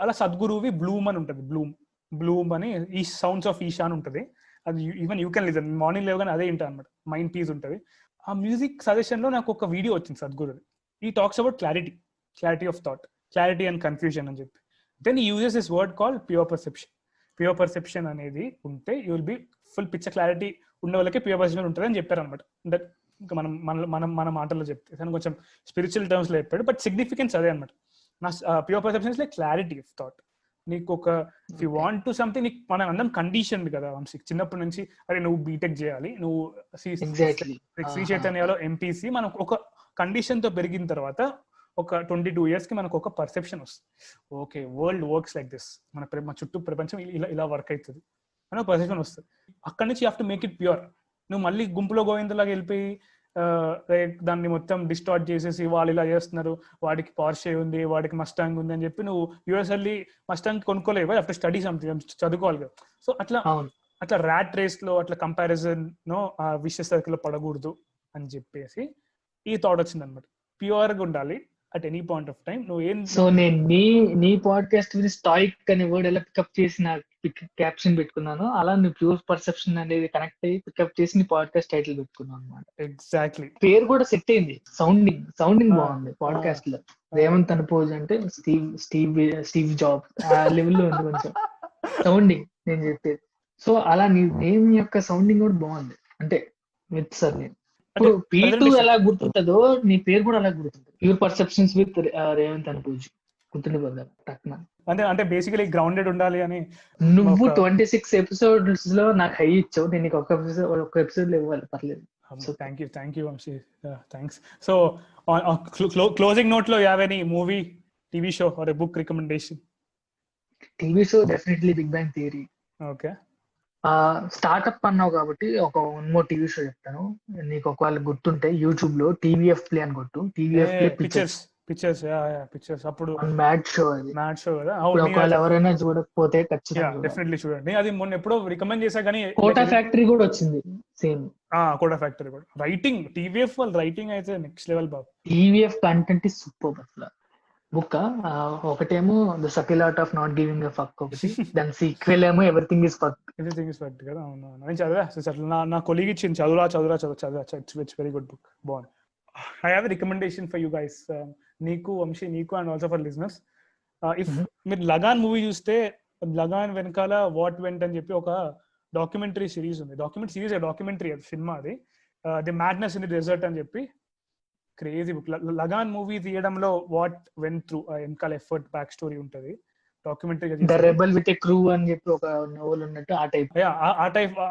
అలా సద్గురువి బ్లూమ్ అని ఉంటుంది. బ్లూమ్ అని ఈ సౌండ్స్ ఆఫ్ ఈషా అని ఉంటుంది. అది even you can listen, morning లేవగానే అదే వింటా అనమాట, మైండ్ పీస్ ఉంటుంది. ఆ మ్యూజిక్ సజెషన్ లో నాకు ఒక వీడియో వచ్చింది సద్గురుది. ఈ talks about clarity of thought, clarity and confusion అని చెప్పి. దెన్ ఈ uses this word called pure perception అనేది ఉంటే you will be full picture clarity ఉన్న వాళ్ళకి ప్యూర్ పర్సెప్షన్ ఉంటుంది అని చెప్పారు అనమాట. దట్ ఇంకా మన మాటల్లో చెప్తే తను కొంచెం స్పిరిచువల్ టర్మ్స్ లో చెప్పాడు, బట్ సిగ్నిఫికెన్స్ అదే అనమాట. నా pure perception is like clarity of thought. నీకు ఒక if you want to something, నీకు మనం అందరం కండిషన్ కదా వంశీ, చిన్నప్పటి నుంచి అరే నువ్వు బీటెక్ చేయాలి, నువ్వు శ్రీ చైతన్యలో ఎంపీసీ, మనకు ఒక కండిషన్ తో పెరిగిన తర్వాత ఒక 22 years కి మనకు ఒక పర్సెప్షన్ వస్తుంది. Okay, world works like this, మన చుట్టూ ప్రపంచం ఇలా వర్క్ అవుతుంది అని ఒక పర్సెప్షన్ వస్తుంది. అక్కడి నుంచి you have to make it pure. నువ్వు మళ్ళీ గుంపులో గోవిందలాగా వెళ్ళిపోయి దాన్ని మొత్తం డిస్టార్ట్ చేసేసి వాళ్ళు ఇలా చేస్తున్నారు, వాడికి పార్షే ఉంది, వాడికి మస్టాంగ్ ఉంది అని చెప్పి నువ్వు యూఎస్ వెళ్ళి మస్టాంగ్ కొనుక్కోలేవు, ఆఫ్టర్ స్టడీ సంథింగ్ చదువుకోవాలి కదా. సో అట్లా ర్యాట్ రేస్ లో అట్లా కంపారిజన్ నో విషయ సర్కిల్ లో పడకూడదు అని చెప్పేసి ఈ థాట్ వచ్చింది అనమాట. ప్యూర్ గా ఉండాలి at any point of time. నువ్వు ఏం సో నేను నీ పాడ్కాస్ట్ స్టాయిక్ అనే వర్డ్ ఎలా పికప్ చేసి నా క్యాప్షన్ పెట్టుకున్నాను, అలా నువ్వు ప్యూర్ పర్సెప్షన్ అనేది కనెక్ట్ అయ్యి పికప్ చేసి నీ పాడ్కాస్ట్ టైటిల్ పెట్టుకున్నాను అనమాట. ఎగ్జాక్ట్లీ, పేరు కూడా సెట్ అయింది. సౌండింగ్ బాగుంది. పాడ్కాస్ట్ లో రేవంత్ అనుపోజ్ అంటే స్టీవ్ జాబ్స్ ఆ లెవెల్లో ఉంది కొంచెం సౌండింగ్ నేను చెప్పేది. సో అలా నీ నేమ్ యొక్క సౌండింగ్ కూడా బాగుంది. అంటే విత్ సార్ నేను ఇప్పుడు P2 ఎలా గుర్తుంటుందో నీ పేరు కూడా అలా గుర్తుంటుంది. ప్యూర్ పర్సెప్షన్స్ విత్ రేవంత్ అనుపోజ్ గుర్తుండిపోతుంది. అంటే బేసికలీ గ్రౌండెడ్ ఉండాలి అని. నువ్వు 26 episodes లో నాకు హై ఇచ్చావు, నేను నీకు ఒక ఎపిసోడ్ లో ఇవ్వాలి, పర్లేదు. So thank you Vamsi, thanks. So closing note లో you have any movie, TV show or a book recommendation? TV show definitely big bang theory. Okay, startup అన్నావు కాబట్టి ఒక వన్ మోర్ టీవీ షో చెప్తాను. నీకు ఒకవేళ గుర్తుంటే యూట్యూబ్ లో టీవీఎఫ్ ప్లే అని కొట్టు. టీవీఎఫ్ ప్లే పిక్చర్స్ అప్పుడు మ్యాడ్ షో కదా. ఒకవేళ ఎవరైనా చూడకపోతే ఖచ్చితంగా డెఫినెట్లీ చూడండి. అది మొన్న ఎప్పుడో రికమెండ్ చేశా కానీ కోటా ఫ్యాక్టరీ కూడా వచ్చింది సేమ్. కోటా ఫ్యాక్టరీ కూడా రైటింగ్, టీవీఎఫ్ వాళ్ళ రైటింగ్ అయితే next level Babu. TVF content is super. అసలు బుక్ ఒకటేమో the subtle art of not giving a fuck ఒకటి, దాని సీక్వెల్ ఏమో ఎవ్రీథింగ్ ఇస్ ఫక్ కదా. అవును, నేను చదివా, నా కొలీగ్ ఇచ్చింది, చదువురా ఇట్స్ వెరీ గుడ్ బుక్, బాగుంది. I have a recommendation for you guys, నీకు వంశీ, నీకు and also for listeners. If మీరు లగాన్ మూవీ చూస్తే, లగాన్ వెనకాల వాట్ వెంట్ అని చెప్పి ఒక డాక్యుమెంటరీ సిరీస్ ఉంది. డాక్యుమెంటరీ అది సినిమా, అది the madness in the desert అని చెప్పి క్రేజీ బుక్. లగాన్ మూవీ తీయడంలో వాట్ వెంట్ త్రూ వెనకాల ఎఫర్ట్, బ్యాక్ స్టోరీ ఉంటుంది. డాక్యుమెంటరీగా the rebel with a crew అని చెప్పి ఒక నోవెల్ ఉన్నట్టు ఆ టైప్.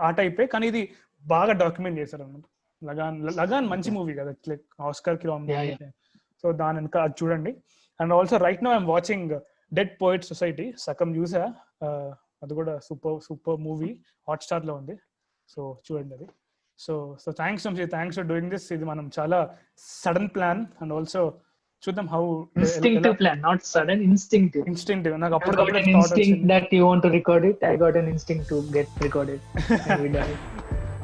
ఆ టైపే, కానీ ఇది బాగా డాక్యుమెంట్ చేశారు అనమాట. లగాన్ మంచి మూవీ కదా, లైక్ ఆస్కార్ కి సో దాని వెనక అది చూడండి. And also right now I'm watching dead poet society, సగం చూసా, అది కూడా సూపర్ మూవీ, హాట్స్టార్ లో ఉంది, సో చూడండి అది. So thanks for doing this. ఇది మనం చాలా సడన్ ప్లాన్, అండ్ ఆల్సో చూద్దాం how instinctive plan, not sudden, instinctive. నాకు I got an instinct that you want to record it. I got an instinct to get recorded. And we done it.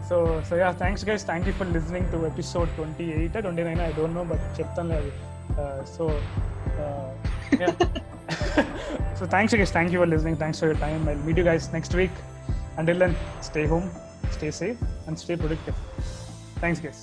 So yeah, thanks guys. Thank you for listening to episode 28 or 29. I don't know, but చెప్తాను లేదు. Yeah. So thanks guys. Thank you for listening. Thanks for your time. I'll meet you guys next week. Until then, stay home, stay safe, and stay productive. Thanks guys.